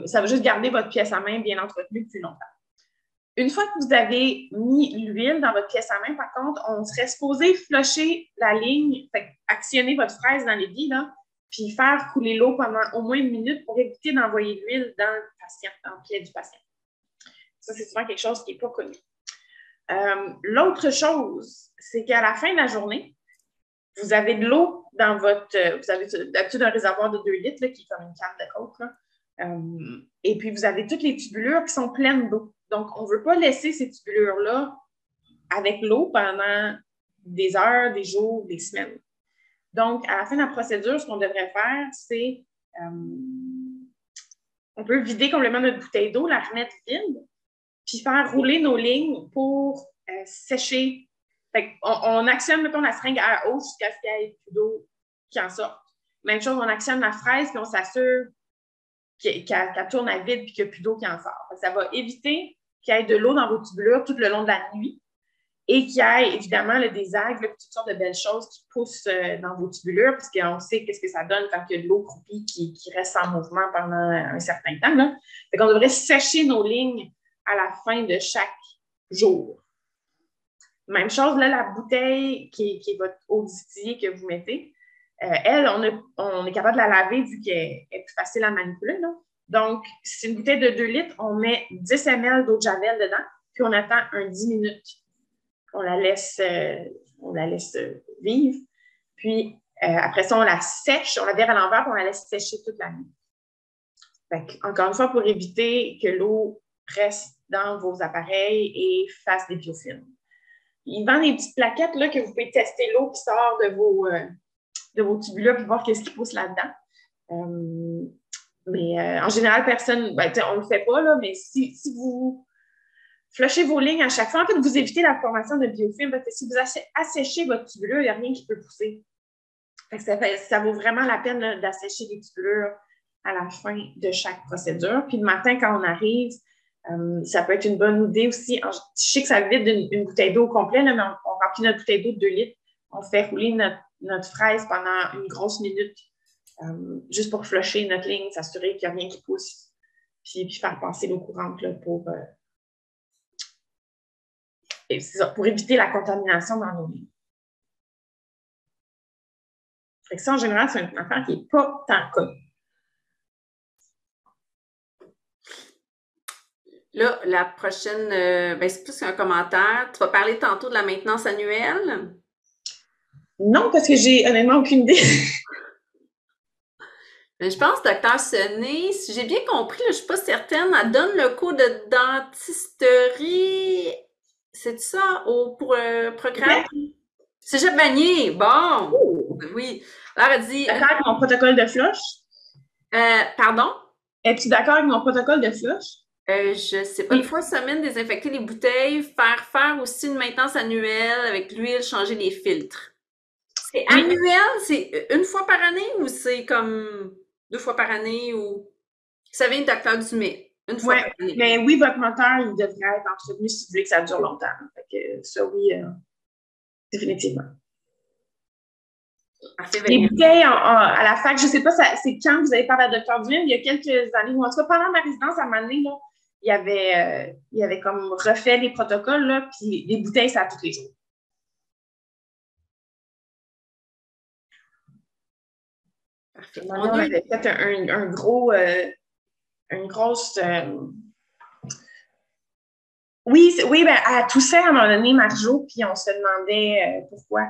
Ça va juste garder votre pièce à main bien entretenue plus longtemps. Une fois que vous avez mis l'huile dans votre pièce à main, par contre, on serait supposé flusher la ligne, actionner votre fraise dans l'évier, là, puis faire couler l'eau pendant au moins 1 minute pour éviter d'envoyer de l'huile dans le patient, dans le pied du patient. Ça, c'est souvent quelque chose qui n'est pas connu. L'autre chose, c'est qu'à la fin de la journée, vous avez de l'eau dans votre... vous avez d'habitude un réservoir de 2 litres, là, qui est comme une canne de coke, là. Et puis, vous avez toutes les tubulures qui sont pleines d'eau. Donc, on ne veut pas laisser ces tubulures-là avec l'eau pendant des heures, des jours, des semaines. Donc, à la fin de la procédure, ce qu'on devrait faire, c'est on peut vider complètement notre bouteille d'eau, la remettre vide, puis faire rouler nos lignes pour sécher. Fait on actionne, mettons, la seringue à eau jusqu'à ce qu'il y ait plus d'eau qui en sorte. Même chose, on actionne la fraise, puis on s'assure qu'elle tourne à vide puis qu'il n'y a plus d'eau qui en sort. Ça va éviter qu'il y ait de l'eau dans vos tubulures tout le long de la nuit et qu'il y ait évidemment des algues, toutes sortes de belles choses qui poussent dans vos tubulures, parce qu'on sait qu'est-ce que ça donne quand il y a de l'eau croupie qui reste en mouvement pendant un certain temps. Là. Fait qu'on devrait sécher nos lignes à la fin de chaque jour. Même chose, là, la bouteille qui est votre eau distillée que vous mettez, elle, on est capable de la laver vu qu'elle est plus facile à manipuler. Là. Donc, si c'est une bouteille de 2 litres, on met 10 ml d'eau de javel dedans, puis on attend 10 minutes. On la laisse vivre. Puis, après ça, on la sèche, on la vire à l'envers, puis on la laisse sécher toute la nuit. Fait, encore une fois, pour éviter que l'eau reste dans vos appareils et fasse des biofilms. Ils vendent des petites plaquettes là, que vous pouvez tester l'eau qui sort de vos tubulures puis voir qu'est-ce qui pousse là-dedans. Mais en général, personne, on ne le fait pas, là, mais si vous flushez vos lignes à chaque fois, en fait, vous évitez la formation de biofilms parce que si vous asséchez votre tubulure, il n'y a rien qui peut pousser. Ça vaut vraiment la peine là, d'assécher les tubulures à la fin de chaque procédure. Puis le matin, quand on arrive, ça peut être une bonne idée aussi. Je sais que ça vide une bouteille d'eau au complet, là, mais on remplit notre bouteille d'eau de 2 litres. On fait rouler notre fraise pendant une grosse minute, juste pour flusher notre ligne, s'assurer qu'il n'y a rien qui pousse, puis faire passer l'eau courante là, pour éviter la contamination dans nos lignes. Fait que ça, en général, c'est une affaire qui n'est pas tant connue. Là, la prochaine, c'est plus qu'un commentaire. Tu vas parler tantôt de la maintenance annuelle? Non, parce que j'ai honnêtement aucune idée. Je pense, docteur Sonnet, si j'ai bien compris, là, je ne suis pas certaine, elle donne le cours de dentisterie, c'est ça, pour programme? Cégep Vanier, bon, oui. Alors, elle dit... D'accord avec mon protocole de flush? Pardon? Es-tu d'accord avec mon protocole de flush? Je ne sais pas, une fois semaine, désinfecter les bouteilles, faire aussi une maintenance annuelle avec l'huile, changer les filtres. C'est annuel? C'est une fois par année ou c'est comme 2 fois par année ou... Ça vient du docteur Dumais, une fois par année. Mais oui, votre moteur, il devrait être entretenu si vous voulez que ça dure longtemps. Fait que ça, oui, définitivement. Parfait, les bouteilles à la fac, je ne sais pas c'est quand vous avez parlé à docteur Dumais, il y a quelques années, ou en tout cas pendant ma résidence à un moment donné, là, il y avait comme refait les protocoles, là, puis les bouteilles, ça a tous les jours. Parfait. On avait fait un gros, une grosse... Oui, elle toussait à un moment donné, Marjo, puis on se demandait pourquoi.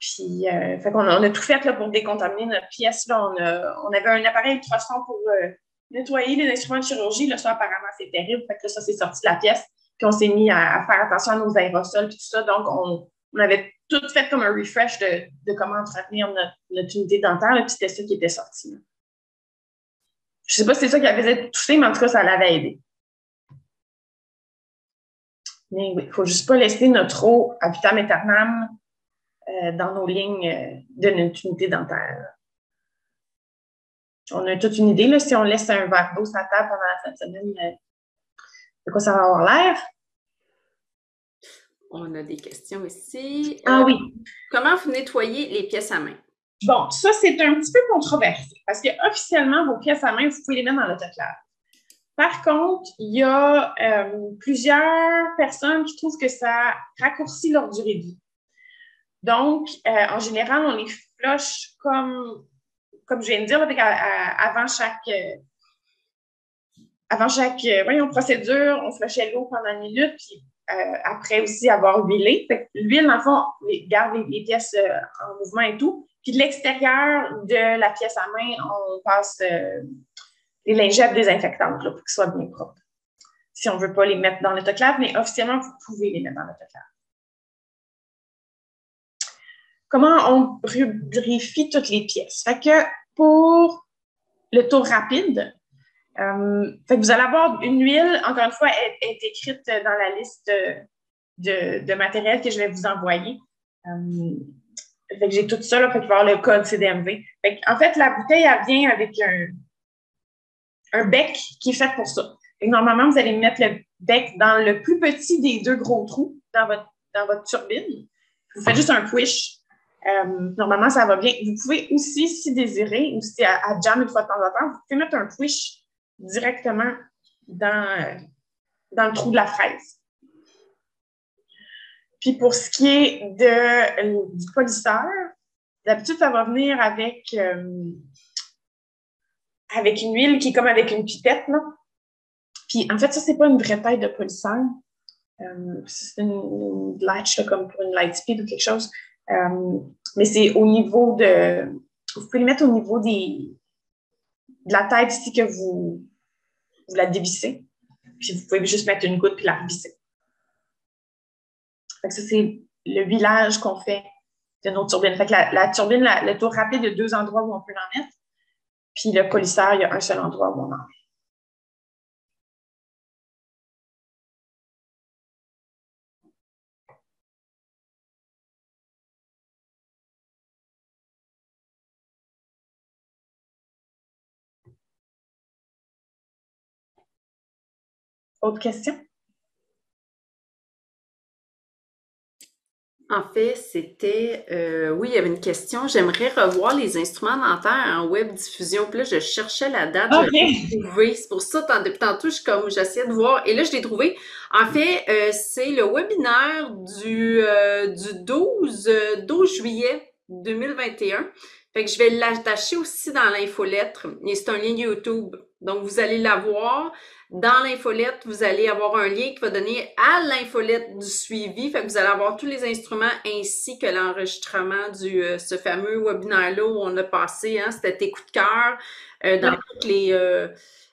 Puis, fait qu'on a tout fait là, pour décontaminer notre pièce. Là, on avait un appareil ultrason pour nettoyer les instruments de chirurgie. Là, ça, apparemment, c'est terrible. Fait que là, ça, c'est sorti de la pièce. Puis, on s'est mis à faire attention à nos aérosols puis tout ça. Donc, on avait tout fait comme un refresh de comment entretenir notre unité dentaire. Là, puis, c'était ça qui était sorti. Là. Je sais pas si c'est ça qui avait fait tousser, mais en tout cas, ça l'avait aidé. Mais oui, il ne faut juste pas laisser notre eau à vitam aeternam dans nos lignes de notre unité dentaire. On a toute une idée, là, si on laisse un verre d'eau sur la table pendant la fin de semaine, de quoi ça va avoir l'air? On a des questions ici. Ah oui. Comment vous nettoyez les pièces à main? Bon, ça, c'est un petit peu controversé parce que officiellement, vos pièces à main, vous pouvez les mettre dans l'autoclave. Par contre, il y a plusieurs personnes qui trouvent que ça raccourcit leur durée de vie. Donc, en général, on les flush comme je viens de dire, là, avant chaque procédure, on flushait l'eau pendant une minute, puis après aussi avoir huilé. L'huile, dans le fond, garde les pièces en mouvement et tout. Puis de l'extérieur de la pièce à main, on passe les lingettes désinfectantes là, pour qu'elles soient bien propres. Si on ne veut pas les mettre dans l'autoclave, mais officiellement, vous pouvez les mettre dans l'autoclave. Comment on rubrifie toutes les pièces? Fait que pour le tour rapide, fait que vous allez avoir une huile, encore une fois, elle est écrite dans la liste de matériel que je vais vous envoyer. Fait que j'ai tout ça, là, fait qu'il va y avoir le code CDMV. Fait en fait, la bouteille, elle vient avec un bec qui est fait pour ça. Fait que normalement, vous allez mettre le bec dans le plus petit des deux gros trous dans votre turbine. Vous faites juste un push. Normalement, ça va bien. Vous pouvez aussi, si désiré, ou si à jam une fois de temps en temps, vous pouvez mettre un push directement dans le trou de la fraise. Puis pour ce qui est du polisseur, d'habitude, ça va venir avec une huile qui est comme avec une pipette, là. Puis en fait, ça, c'est pas une vraie taille de polisseur. C'est une latch, là, comme pour une light speed ou quelque chose. Mais c'est au niveau vous pouvez le mettre au niveau de la tête ici que vous la dévissez. Puis vous pouvez juste mettre une goutte puis la revisser. Fait que ça, c'est le huilage qu'on fait de nos turbines. Fait que la turbine, le tour rapide, il y a 2 endroits où on peut l'en mettre. Puis le polisseur, il y a un seul endroit où on en met. Autre question? En fait, c'était, oui, il y avait une question. J'aimerais revoir les instruments dentaires en web diffusion. Puis là, je cherchais la date, je l'ai trouvée. C'est pour ça, depuis tantôt, j'essayais de voir. Et là, je l'ai trouvé. En fait, c'est le webinaire du 12 juillet 2021. Fait que je vais l'attacher aussi dans l'infolettre. Et c'est un lien YouTube. Donc, vous allez l'avoir. Dans l'infolette, vous allez avoir un lien qui va donner à l'infolette du suivi. Fait que vous allez avoir tous les instruments ainsi que l'enregistrement ce fameux webinaire-là où on a passé, hein, c'était tes coups de cœur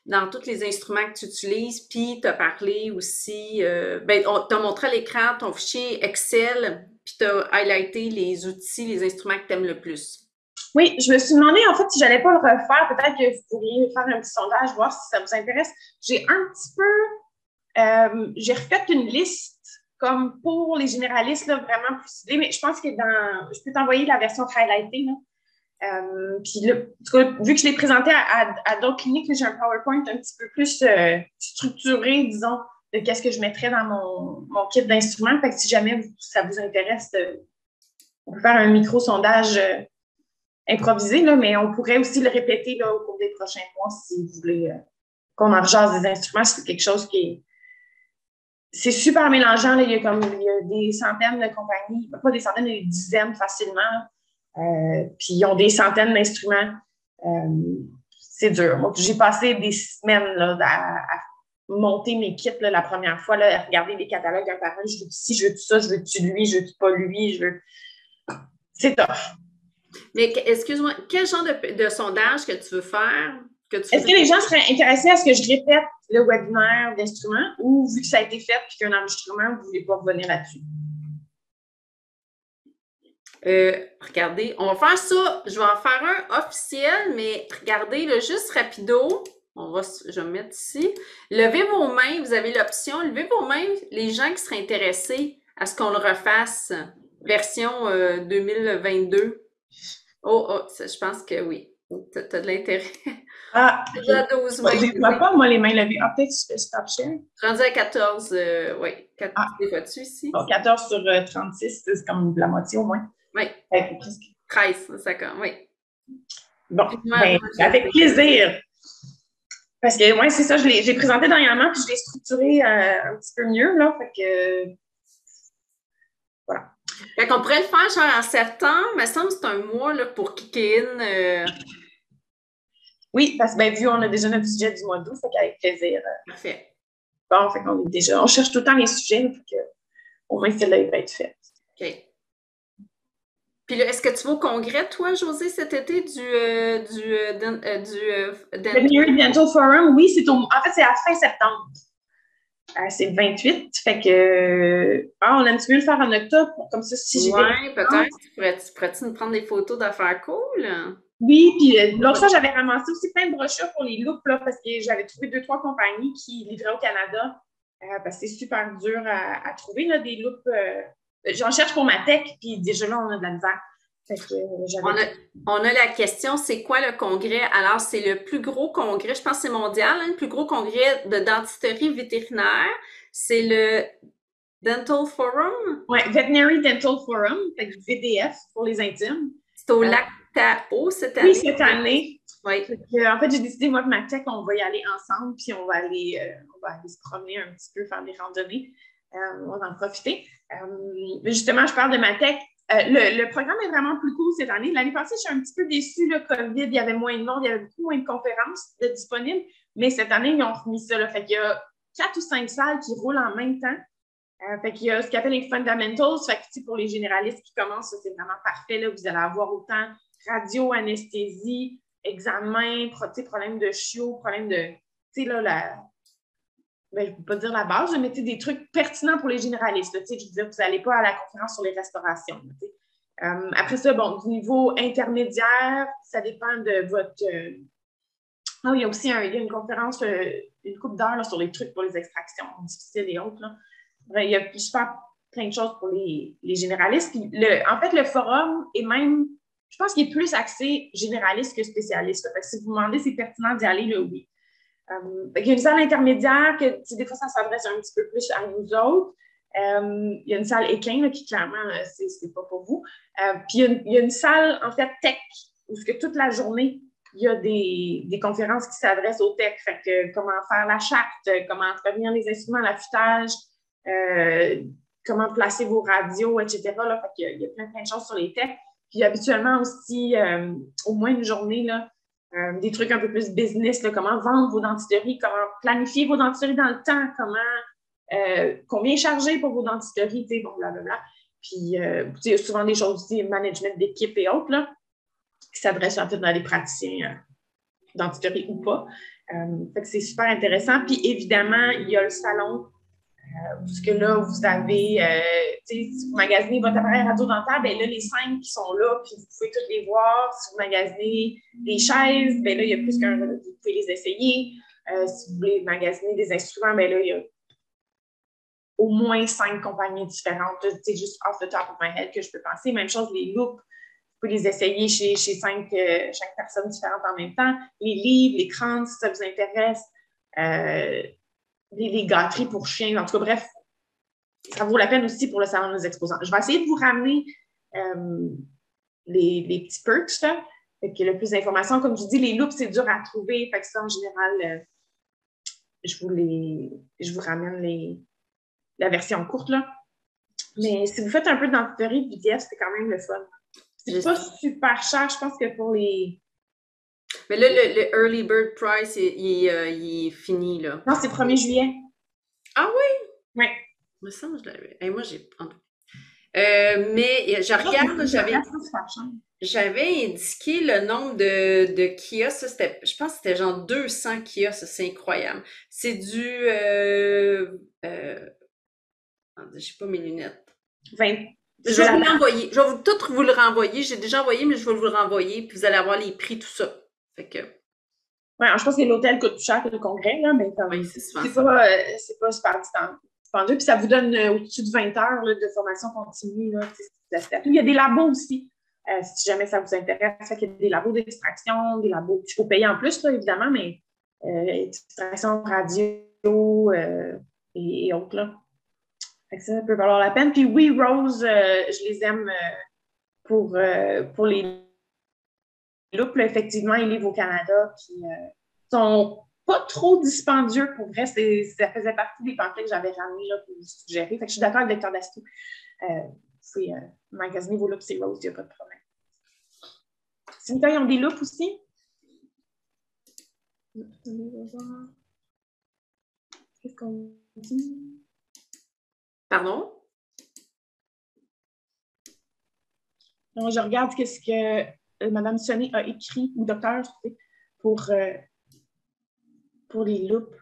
dans tous les instruments que tu utilises. Puis, tu as parlé aussi, on t'a montré à l'écran ton fichier Excel, puis tu as highlighté les outils, les instruments que tu aimes le plus. Oui, je me suis demandé, en fait, si j'allais pas le refaire, peut-être que vous pourriez faire un petit sondage, voir si ça vous intéresse. J'ai un petit peu, j'ai refait une liste comme pour les généralistes, là, vraiment plus ciblée, mais je pense que je peux t'envoyer la version highlightée, là. Puis là, en tout cas, vu que je l'ai présenté à d'autres cliniques, j'ai un PowerPoint un petit peu plus structuré, disons, de qu'est-ce que je mettrais dans mon kit d'instruments. Fait que si jamais ça vous intéresse, on peut faire un micro-sondage improvisé, là, mais on pourrait aussi le répéter là, au cours des prochains mois si vous voulez qu'on en rejase des instruments. C'est quelque chose c'est super mélangeant. Là. Il y a des centaines de compagnies, pas des centaines, mais des dizaines facilement. Puis ils ont des centaines d'instruments. C'est dur. Moi, j'ai passé des semaines là, à monter mes kits là, la première fois, là, à regarder les catalogues un par un. Je veux ci, je veux ça, je veux-tu lui, je veux-tu pas lui, C'est tough. Mais excuse-moi, quel genre de sondage que tu veux faire? Est-ce que les gens seraient intéressés à ce que je répète le webinaire d'instruments ou vu que ça a été fait et qu'il y a un enregistrement, vous ne voulez pas revenir là-dessus? Regardez, on va faire ça. Je vais en faire un officiel, mais regardez, là, juste rapido. Je vais me mettre ici. Levez vos mains, vous avez l'option. Levez vos mains, les gens qui seraient intéressés à ce qu'on le refasse version 2022. Oh, je pense que oui. Tu as de l'intérêt. Ah, Déjà OK. à 12 Ouais, mains. je ne vois pas, moi, les mains levées. Ah, peut-être que tu fais stop share. Rendu à 14, oui. Ah, Des fois-dessus ici? bon, 14 sur 36, c'est comme la moitié au moins. Oui. Ouais, presque. 13, ça compte, oui. Bon, Puis ben, moi, avec plaisir. Parce que, moi, c'est ça, j'ai présenté dernièrement, puis je l'ai structuré un petit peu mieux, là. Fait que, voilà. Fait qu'on pourrait le faire genre en septembre, mais ça me semble que c'est un mois là, pour kick in. Oui, parce que, ben, vu on a déjà notre sujet du mois d'août, fait qu'avec plaisir. Parfait. Bon, fait qu'on est déjà, on cherche tout le temps les sujets, fait que, au moins, celle-là, il va être fait. OK. Puis là, est-ce que tu vas au congrès, toi, José, cet été Le New Dental Forum, oui, en fait, c'est à fin septembre. C'est le 28. Fait que, on aime mieux le faire en octobre, comme ça, si j'ai des. Ouais, peut-être. Pourrais-tu nous prendre des photos d'affaires cool? Oui, puis l'autre fois, j'avais ramassé aussi plein de brochures pour les loupes, là, parce que j'avais trouvé 2, 3 compagnies qui livraient au Canada, parce que c'est super dur à trouver, là, des loupes. J'en cherche pour ma tech, puis déjà là, on a de la misère. Fait que On j'avais. a, on a la question, c'est quoi le congrès? Alors, c'est le plus gros congrès, je pense que c'est mondial, hein, le plus gros congrès de dentisterie vétérinaire. C'est le Dental Forum. Ouais, Veterinary Dental Forum, fait que VDF pour les intimes. C'est au Euh, lac Tao cette oui, année. cette année. Oui. En fait, j'ai décidé, moi, que ma tech, on va y aller ensemble, puis on va aller se promener un petit peu, faire des randonnées. On va en profiter. Justement, je parle de ma tech. Le programme est vraiment plus cool cette année. L'année passée, je suis un petit peu déçue, le COVID, il y avait moins de monde, il y avait beaucoup moins de conférences disponibles, mais cette année, ils ont remis ça. Là. Fait qu'il y a 4 ou 5 salles qui roulent en même temps. Fait qu'il y a ce qu'on appelle les fundamentals. Fait que, pour les généralistes qui commencent, c'est vraiment parfait. Là. Vous allez avoir autant radio, anesthésie, examen, problème de chiot, problème de. Tu sais, là, je ne peux pas dire la base, mais des trucs pertinents pour les généralistes. Là, je veux dire, vous n'allez pas à la conférence sur les restaurations. Après ça, bon, du niveau intermédiaire, ça dépend de votre. Il y a aussi il y a une conférence, une couple d'heures sur les trucs pour les extractions difficiles et autres. Là. Il y a super plein de choses pour les généralistes. Puis en fait, le forum est même, je pense qu'il est plus axé généraliste que spécialiste. Fait que si vous demandez si c'est pertinent d'y aller, là, oui. Il y a une salle intermédiaire que des fois, ça s'adresse un petit peu plus à nous autres. Il y a une salle équin là, qui, clairement, c'est pas pour vous. Puis il y a une salle, en fait, tech, où toute la journée, il y a des conférences qui s'adressent aux tech. Fait que comment faire la charte, comment entretenir les instruments, l'affûtage, comment placer vos radios, etc. Là. Fait qu'il y a plein de choses sur les techs. Puis habituellement aussi, au moins une journée, là, des trucs un peu plus business, là, comment vendre vos dentisteries, comment planifier vos dentisteries dans le temps, combien charger pour vos dentisteries, bon, blablabla. Puis, il y a souvent des choses aussi, management d'équipe et autres, là, qui s'adressent en fait dans les praticiens dentisterie ou pas. Fait que c'est super intéressant. Puis, évidemment, il y a le salon parce que là, vous avez, si vous magasinez votre appareil radio-dentaire, bien là, les 5 qui sont là, puis vous pouvez tous les voir. Si vous magasinez des chaises, bien là, il y a plus qu'un, vous pouvez les essayer. Si vous voulez magasiner des instruments, bien là, il y a au moins 5 compagnies différentes. C'est juste off the top of my head que je peux penser. Même chose, les loupes, vous pouvez les essayer chez 5 personnes différentes en même temps. Les livres, les crânes, si ça vous intéresse. Les gâteries pour chiens. En tout cas, bref, ça vaut la peine aussi pour le salon des exposants. Je vais essayer de vous ramener les petits perks, là. Fait que le plus d'informations, comme je dis, les loupes, c'est dur à trouver. Fait que ça, en général, je vous ramène la version courte, là. Mais si vous faites un peu de dentisterie, VDF, c'est quand même le fun. C'est pas super cher, je pense que pour les... Mais là, le Early Bird Price, il est fini, là. Non, c'est le 1er juillet. Ah oui? Oui. Mais ça, je l'avais. Et moi, j'ai. Mais je regarde, j'avais indiqué le nombre de kiosques. Je pense que c'était genre 200 kiosques. C'est incroyable. C'est du. J'ai pas mes lunettes. 20. Je vais vous l'envoyer. Je vais tout vous le renvoyer. J'ai déjà envoyé, mais je vais vous le renvoyer. Puis vous allez avoir les prix, tout ça. Fait que. Ouais, je pense que l'hôtel coûte plus cher que le congrès, là, mais comme, oui, c'est pas super dispendieux. Puis ça vous donne au-dessus de 20 heures là, de formation continue. Là, il y a des labos aussi. si jamais ça vous intéresse. Il y a des labos d'extraction, des labos qu'il faut payer en plus, là, évidemment, mais extraction radio et autres. Là. Fait que ça peut valoir la peine. Puis oui, Rose, je les aime pour les loupes. Là, effectivement, ils livrent au Canada. Puis sont pas trop dispendieux pour vrai. Ça faisait partie des pamphlets que j'avais ramenés là, pour vous suggérer. Fait que je suis d'accord avec le Dr. Dastou. C'est magasiner vos loupes, c'est Rose, il n'y a pas de problème. Cynthia, ils ont des loupes aussi? Qu'est-ce qu'on dit? Pardon? Donc, je regarde ce que Mme Sonnet a écrit, ou docteur, pour les loupes.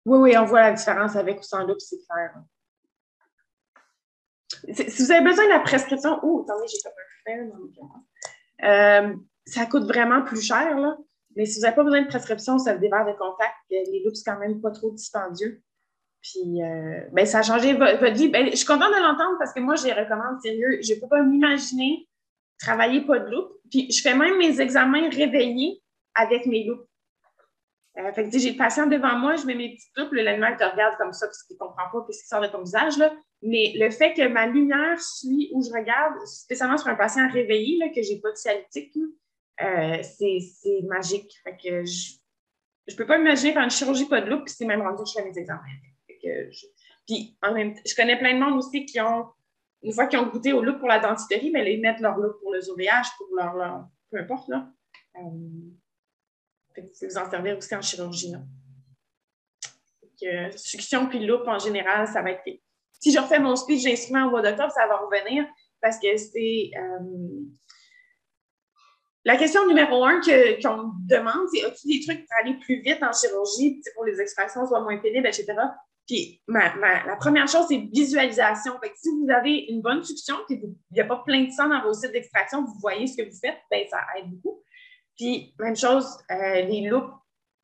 Oui, on voit la différence avec ou sans loupe, c'est clair. Si vous avez besoin de la prescription, attendez, j'ai comme un fer dans le caméra. Ça coûte vraiment plus cher, là. Mais si vous n'avez pas besoin de prescription, ça des verres de contact. Les loupes, c'est quand même pas trop dispendieux. Puis, ça a changé votre vie. Je suis contente de l'entendre parce que moi, je les recommande sérieux. Je ne peux pas m'imaginer travailler pas de loupe. Puis, je fais même mes examens réveillés avec mes loupes. Fait que, j'ai le patient devant moi, je mets mes petites loupes, l'animal te regarde comme ça parce qu'il ne comprend pas ce qui sort de ton visage, là. Mais le fait que ma lumière suit où je regarde, spécialement sur un patient réveillé, là, que je n'ai pas de cialytique, c'est magique. Fait que je ne peux pas m'imaginer faire une chirurgie pas de loupe, puis c'est même rendu que je fais mes examens. Puis en même temps, je connais plein de monde aussi qui ont, une fois qu'ils ont goûté au look pour la dentiterie, mais ils mettent leur look pour le zobéage, pour leur peu importe, là. Fait que vous pouvez vous en servir aussi en chirurgie, là. Succion puis loupe, en général, ça va être... Si je refais mon speech d'instrument au mois d'octobre, ça va revenir parce que c'est... La question numéro 1 qu'on me demande, c'est as-tu des trucs pour aller plus vite en chirurgie, pour les extractions soient moins pénibles, etc. Puis la première chose, c'est visualisation. Fait que si vous avez une bonne succion, puis il n'y a pas plein de sang dans vos sites d'extraction, vous voyez ce que vous faites, bien, ça aide beaucoup. Puis, même chose, les loupes.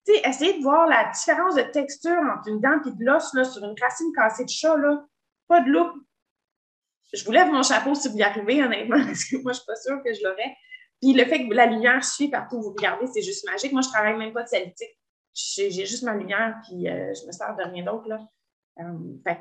Tu sais, essayez de voir la différence de texture entre une dent et de l'os là, sur une racine cassée de chat, là. Pas de loupe. Je vous lève mon chapeau si vous y arrivez, honnêtement, parce que moi, je ne suis pas sûre que je l'aurais. Puis le fait que la lumière suit partout où vous regardez, c'est juste magique. Moi, je ne travaille même pas de cialytique. J'ai juste ma lumière, puis je me sers de rien d'autre, là. Fait,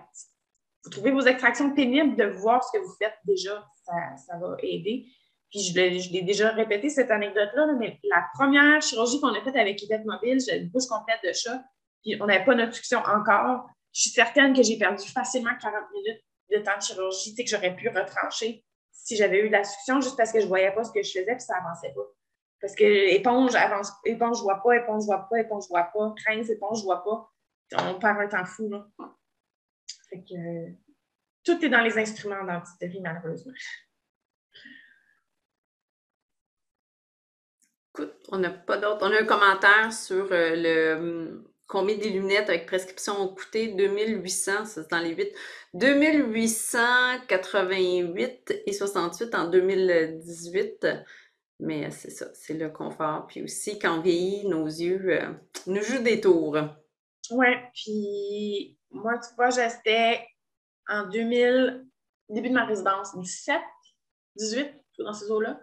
vous trouvez vos extractions pénibles, de voir ce que vous faites déjà, ça va aider. Puis je l'ai déjà répété, cette anecdote-là, mais la première chirurgie qu'on a faite avec Yvette Mobile, j'ai une bouche complète de chat, puis on n'avait pas notre succion encore. Je suis certaine que j'ai perdu facilement 40 minutes de temps de chirurgie, tu sais, que j'aurais pu retrancher si j'avais eu de la succion, juste parce que je ne voyais pas ce que je faisais, puis ça n'avançait pas. Parce que éponge avance, éponge, je vois pas, éponge, je vois pas, éponge, je vois pas, crème, éponge, je vois pas. On perd un temps fou, là. Fait que tout est dans les instruments en dentiterie, malheureusement. Écoute, on n'a pas d'autre. On a un commentaire sur combien des lunettes avec prescription ont coûté 2800, c'est dans les 8. 2888 et 68 en 2018. Mais c'est ça, c'est le confort. Puis aussi, quand on vieillit, nos yeux nous jouent des tours. Oui, puis moi, tu vois, j'étais en 2000, début de ma résidence, 17, 18, dans ces eaux-là.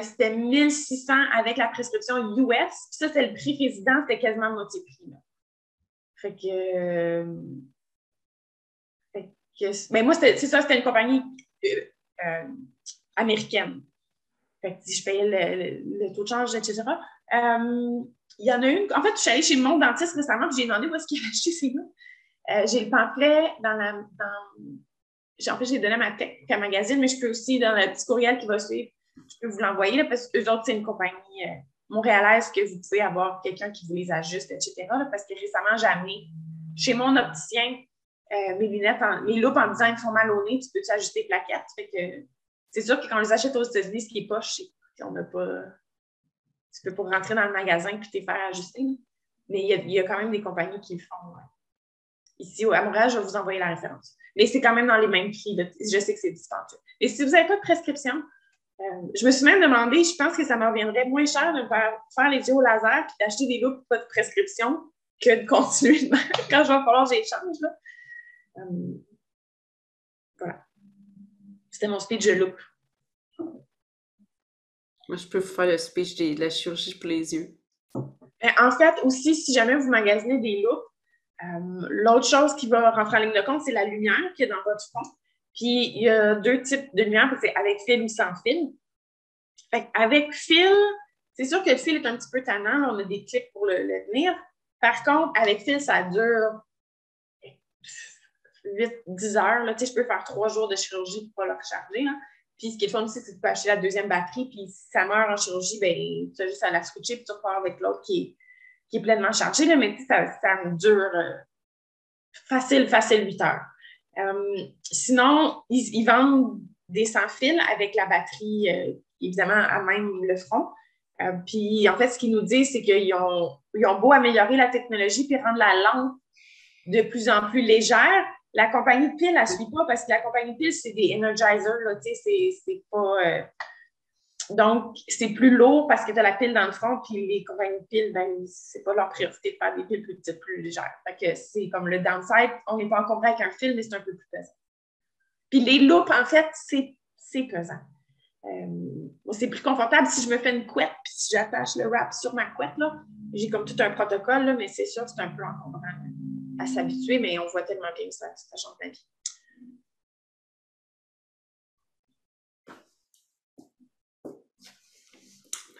C'était 1600 avec la prescription US. Puis ça, c'est le prix résident, c'était quasiment moitié prix. Là. Fait que mais moi, c'est ça, c'était une compagnie américaine. Fait que si je payais le taux de change, etc. Il y en a une. En fait, je suis allée chez mon dentiste récemment, puis j'ai demandé où est-ce qu'il a acheté ces là. J'ai le pamphlet en fait, j'ai donné à ma tech à magazine, mais je peux aussi, dans le petit courriel qui va suivre, je peux vous l'envoyer, là, parce qu'eux autres, c'est une compagnie montréalaise que vous pouvez avoir quelqu'un qui vous les ajuste, etc. Là, parce que récemment, j'ai amené chez mon opticien mes lunettes, mes loupes en disant qu'ils font mal au nez, tu peux-tu ajuster les plaquettes? Fait que c'est sûr que quand on les achète aux États-Unis, ce qui est poche, c'est qu'on n'a pas. Tu peux pas rentrer dans le magasin et te faire ajuster. Là. Mais il y a quand même des compagnies qui le font. Ouais. Ici, à Montréal, je vais vous envoyer la référence. Mais c'est quand même dans les mêmes prix. Là. Je sais que c'est dispendieux. Et si vous n'avez pas de prescription, je me suis même demandé, je pense que ça me reviendrait moins cher de faire les yeux au laser et d'acheter des loupes pas de prescription que de continuer quand je vais falloir que j'échange. Voilà. C'était mon speech de loupe. Moi, je peux vous faire le speech de la chirurgie pour les yeux. En fait, aussi, si jamais vous magasinez des loupes, l'autre chose qui va rentrer en ligne de compte, c'est la lumière qui est dans votre front. Puis, il y a 2 types de lumière, c'est avec fil ou sans fil. Fait avec fil, c'est sûr que le fil est un petit peu tannant. Là, on a des clips pour le tenir. Par contre, avec fil, ça dure 8-10 heures. Là. Tu sais, je peux faire 3 jours de chirurgie pour pas le recharger. Là. Puis, ce qui est fun aussi, c'est que tu peux acheter la deuxième batterie. Puis, si ça meurt en chirurgie, ben, tu as juste à la switcher puis tu repars avec l'autre qui est pleinement chargé. Là. Mais tu sais, ça me dure facile 8 heures. Sinon, ils vendent des sans-fil avec la batterie, évidemment, à même le front. Puis, en fait, ce qu'ils nous disent, c'est qu'ils ont beau améliorer la technologie puis rendre la lampe de plus en plus légère. La compagnie de piles, elle ne suit pas parce que la compagnie de piles, c'est des energizers, là, tu sais, c'est pas... donc, c'est plus lourd parce que tu as la pile dans le front, puis les compagnies de piles, ben, c'est pas leur priorité de faire des piles plus petites, plus légères. Fait que c'est comme le downside, on n'est pas encombré avec un fil, mais c'est un peu plus pesant. Puis les loupes, en fait, c'est pesant. C'est plus confortable si je me fais une couette, puis si j'attache le wrap sur ma couette, là, j'ai comme tout un protocole, là, mais c'est sûr que c'est un peu encombrant à s'habituer, mais on voit tellement bien que ça change la vie.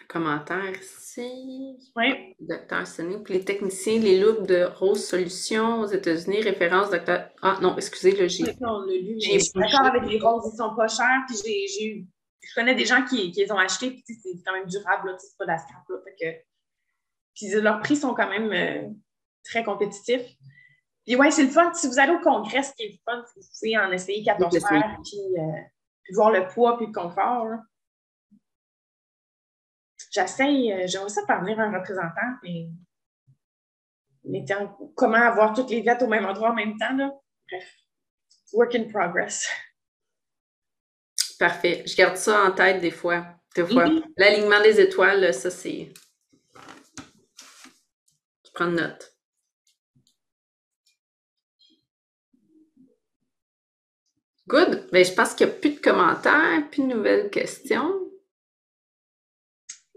Commentaire ici. Oui. Docteur Sonny. Puis les techniciens, les loupes de Rose Solutions aux États-Unis, référence docteur. Ah non, excusez, là, j'ai. On l'a lu, mais je suis d'accord avec les roses, ils sont pas chers. Puis je connais des gens qui les ont achetés, puis c'est quand même durable, c'est pas de la scrap. Là, puis leurs prix sont quand même très compétitifs. Puis ouais, c'est le fun. Si vous allez au congrès, ce qui est le fun, c'est que vous pouvez en essayer 14 paires, puis voir le poids puis le confort. Là. J'aimerais ça faire venir un représentant, mais comment avoir toutes les vêtements au même endroit en même temps, là? Bref, work in progress. Parfait. Je garde ça en tête des fois. L'alignement des étoiles, là, ça, c'est... Je prends note. Good. Bien, je pense qu'il n'y a plus de commentaires, plus de nouvelles questions.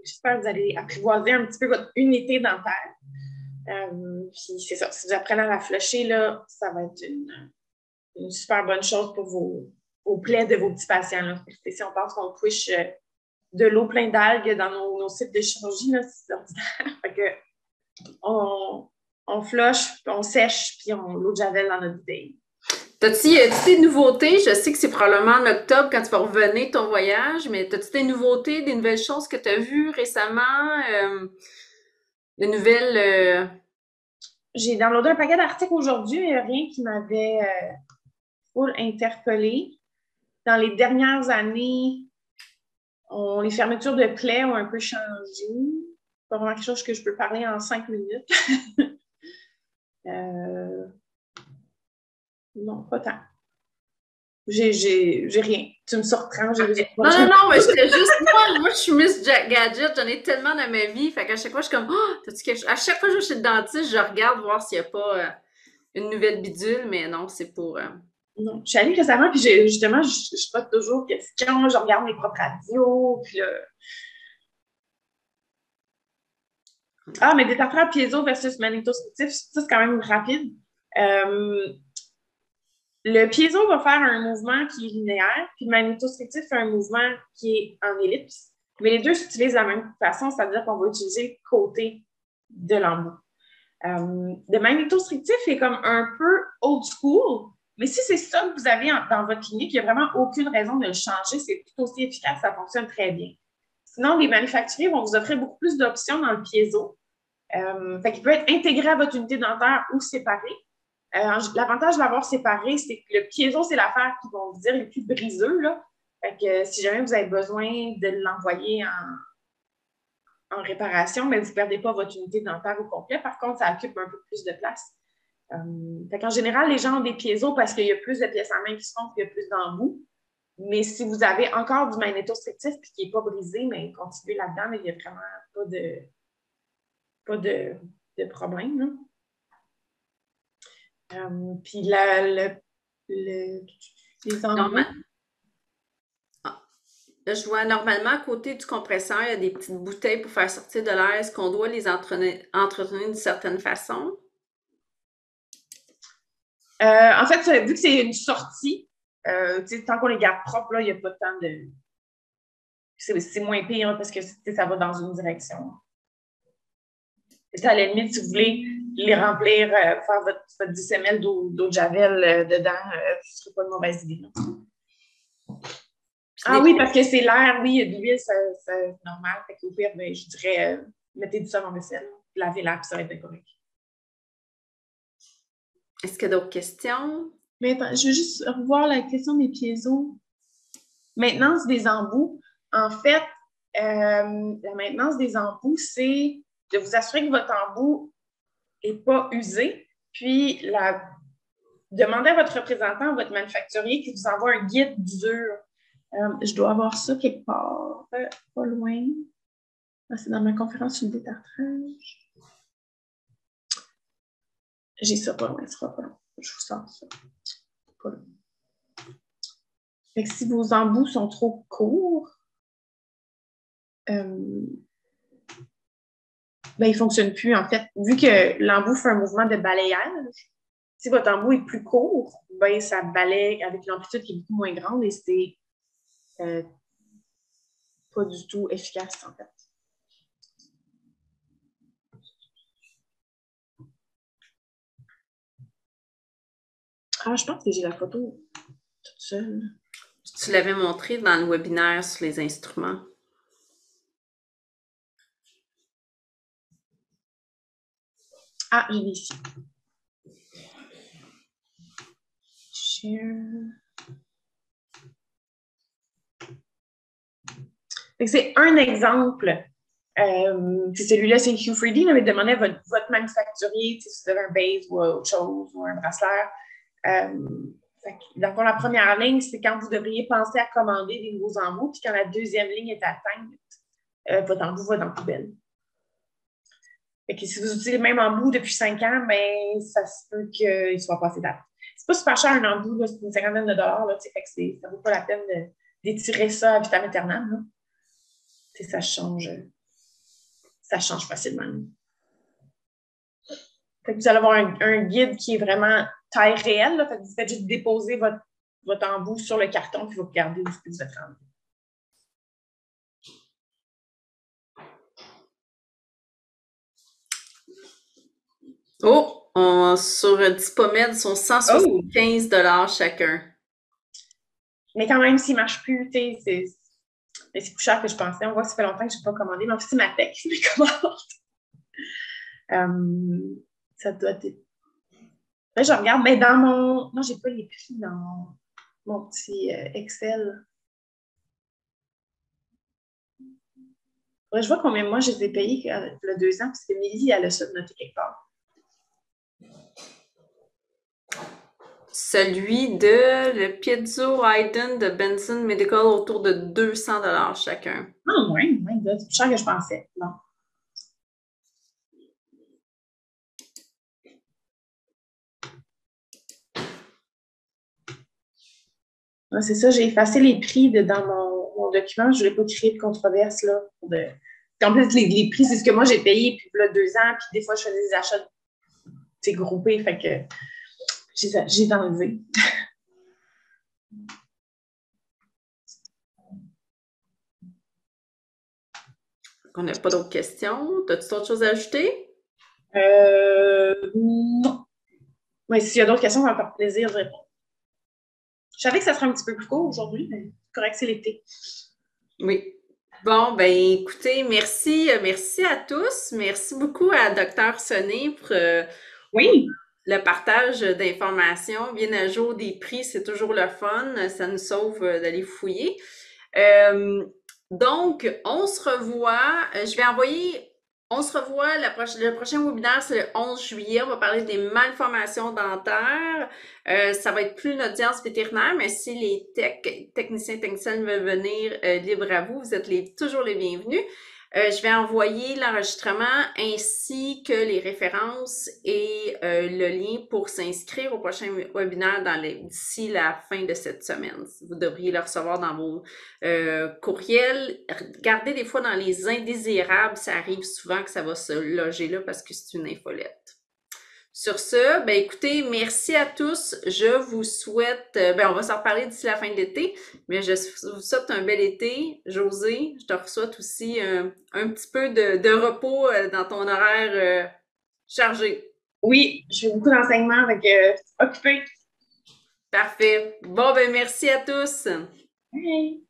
J'espère que vous allez apprivoiser un petit peu votre unité dentaire. Puis c'est ça, si vous apprenez à la flusher, là, ça va être une super bonne chose pour vos plaies de vos petits patients. Là. Si on pense qu'on push de l'eau pleine d'algues dans nos sites de chirurgie, là, c'est ordinaire. Fait que on flush, puis on sèche, puis on l'eau de javel dans notre bouteille. T'as-tu des nouveautés? Je sais que c'est probablement en octobre quand tu vas revenir de ton voyage, mais t'as-tu des nouveautés, des nouvelles choses que tu as vues récemment? Des nouvelles... J'ai downloadé un paquet d'articles aujourd'hui, il n'y a rien qui m'avait full interpellée. Dans les dernières années, les fermetures de plaies ont un peu changé. Pas vraiment quelque chose que je peux parler en 5 minutes. Non, pas tant. J'ai rien. Tu me surprends. Non, mais j'étais juste... Moi, je suis Miss Gadget. J'en ai tellement dans ma vie. Fait qu'à chaque fois, je suis comme... Oh, t'as-tu quelque chose? À chaque fois que je vais chez le dentiste, je regarde voir s'il n'y a pas une nouvelle bidule. Mais non, c'est pour... Non, je suis allée récemment, puis justement, je pose toujours questions. Je regarde mes propres radios. Puis là... Ah, mais détartrage piezo versus magnétostrictif, ça, c'est quand même rapide. Le piezo va faire un mouvement qui est linéaire, puis le magnétostrictif fait un mouvement qui est en ellipse. Mais les deux s'utilisent de la même façon, c'est-à-dire qu'on va utiliser le côté de l'embout. Le magnétostrictif est comme un peu old school, mais si c'est ça que vous avez dans votre clinique, il n'y a vraiment aucune raison de le changer. C'est tout aussi efficace, ça fonctionne très bien. Sinon, les manufacturiers vont vous offrir beaucoup plus d'options dans le piezo. Fait qu'il peut être intégré à votre unité dentaire ou séparé. L'avantage de l'avoir séparé, c'est que le piezo, c'est l'affaire qu'ils vont vous dire le plus briseux. Là. Fait que si jamais vous avez besoin de l'envoyer en réparation, mais vous ne perdez pas votre unité dentaire au complet. Par contre, ça occupe un peu plus de place. Fait qu'en général, les gens ont des piézos parce qu'il y a plus de pièces en main qui se font, qu'il y a plus d'embouts. Mais si vous avez encore du magnétostrictif et qui n'est pas brisé, mais continuez là-dedans, mais il n'y a vraiment pas de problème. Là. Puis les embouts. Là, je vois normalement à côté du compresseur, il y a des petites bouteilles pour faire sortir de l'air. Est-ce qu'on doit les entretenir d'une certaine façon? En fait, vu que c'est une sortie, tant qu'on les garde propres, là, il n'y a pas de temps de. C'est moins pire là, parce que ça va dans une direction. À la limite, si vous voulez les remplir, faire votre 10 ml d'eau de Javel dedans, ce ne serait pas une mauvaise idée. Là. Ah oui, parce que c'est l'air, oui, de l'huile, c'est normal. Fait qu'au pire, ben, je dirais, mettez du savon vaisselle, lavez-la, puis ça va être correct. Est-ce qu'il y a d'autres questions? Mais attends, je veux juste revoir la question des piézos. Maintenance des embouts. En fait, la maintenance des embouts, c'est de vous assurer que votre embout n'est pas usé, puis demandez à votre représentant, à votre manufacturier, qu'il vous envoie un guide d'usure. Je dois avoir ça quelque part, pas loin. Ah, c'est dans ma conférence sur le détartrage. J'ai ça pas loin, ce sera pas long. Je vous sors ça. Pas loin. Fait que si vos embouts sont trop courts, ben, ils ne fonctionnent plus, en fait. Vu que l'embout fait un mouvement de balayage, si votre embout est plus court, ben, ça balaye avec l'amplitude qui est beaucoup moins grande et c'est pas du tout efficace, en fait. Ah, je pense que j'ai la photo toute seule. Tu l'avais montré dans le webinaire sur les instruments. Ah, je l'ai ici. Share. C'est un exemple. Celui-là, c'est Q3D, mais demandez à votre manufacturier si vous avez un base ou autre chose, ou un bracelet. Donc, la première ligne, c'est quand vous devriez penser à commander des nouveaux embouts, puis quand la deuxième ligne est atteinte, votre embout va dans la poubelle. Fait que si vous utilisez le même embout depuis 5 ans, ben, ça se peut qu'il soit passé date. C'est pas super cher un embout, là, c'est une cinquantaine de dollars, là, fait que ça vaut pas la peine d'étirer ça à vitam aeternam. Là. Ça change facilement. Fait que vous allez avoir un guide qui est vraiment taille réelle. Là, fait que vous faites juste déposer votre embout sur le carton puis vous regardez où vous êtes rendu. Oh, sur Dispomède, sont 175 chacun. Mais quand même, s'il ne marche plus, c'est plus cher que je pensais. On voit que ça fait longtemps que je n'ai pas commandé, mais en fait, c'est ma tech qui me commande. Ça doit être. Là, je regarde, mais dans mon. Non, j'ai pas les prix dans mon petit Excel. Ouais, je vois combien moi je les ai payés il y a 2 ans, parce que Milly, elle a ça de noter quelque part. Celui de le Piezo Hayden de Benson Medical autour de 200 chacun. Ah, ouais, c'est plus cher que je pensais. Non. Ouais, c'est ça, j'ai effacé les prix dans mon document. Je ne voulais pas créer de controverse. Là, en plus, les prix, c'est ce que moi j'ai payé puis là 2 ans, puis des fois, je faisais des achats groupés, fait que j'ai enlevé. On n'a pas d'autres questions. As-tu d'autres choses à ajouter? Non. Mais s'il y a d'autres questions, ça va me faire plaisir de répondre. Je savais que ça serait un petit peu plus court aujourd'hui, mais c'est correct, c'est l'été. Oui. Bon, ben écoutez, merci à tous. Merci beaucoup à Dr. Sonné pour le partage d'informations. Bien à jour des prix, c'est toujours le fun. Ça nous sauve d'aller fouiller. Donc, on se revoit. On se revoit, le prochain webinaire, c'est le 11 juillet. On va parler des malformations dentaires. Ça va être plus une audience vétérinaire, mais si les techniciens veulent venir, libre à vous, vous êtes toujours les bienvenus. Je vais envoyer l'enregistrement ainsi que les références et le lien pour s'inscrire au prochain webinaire d'ici la fin de cette semaine. Vous devriez le recevoir dans vos courriels. Regardez des fois dans les indésirables, ça arrive souvent que ça va se loger là parce que c'est une infolette. Sur ce, ben écoutez, merci à tous. Je vous souhaite, on va s'en reparler d'ici la fin de l'été, mais je vous souhaite un bel été. José, je te souhaite aussi un petit peu de repos dans ton horaire chargé. Oui, je fais beaucoup d'enseignements, avec occupé. Parfait. Bon, ben merci à tous. Hey.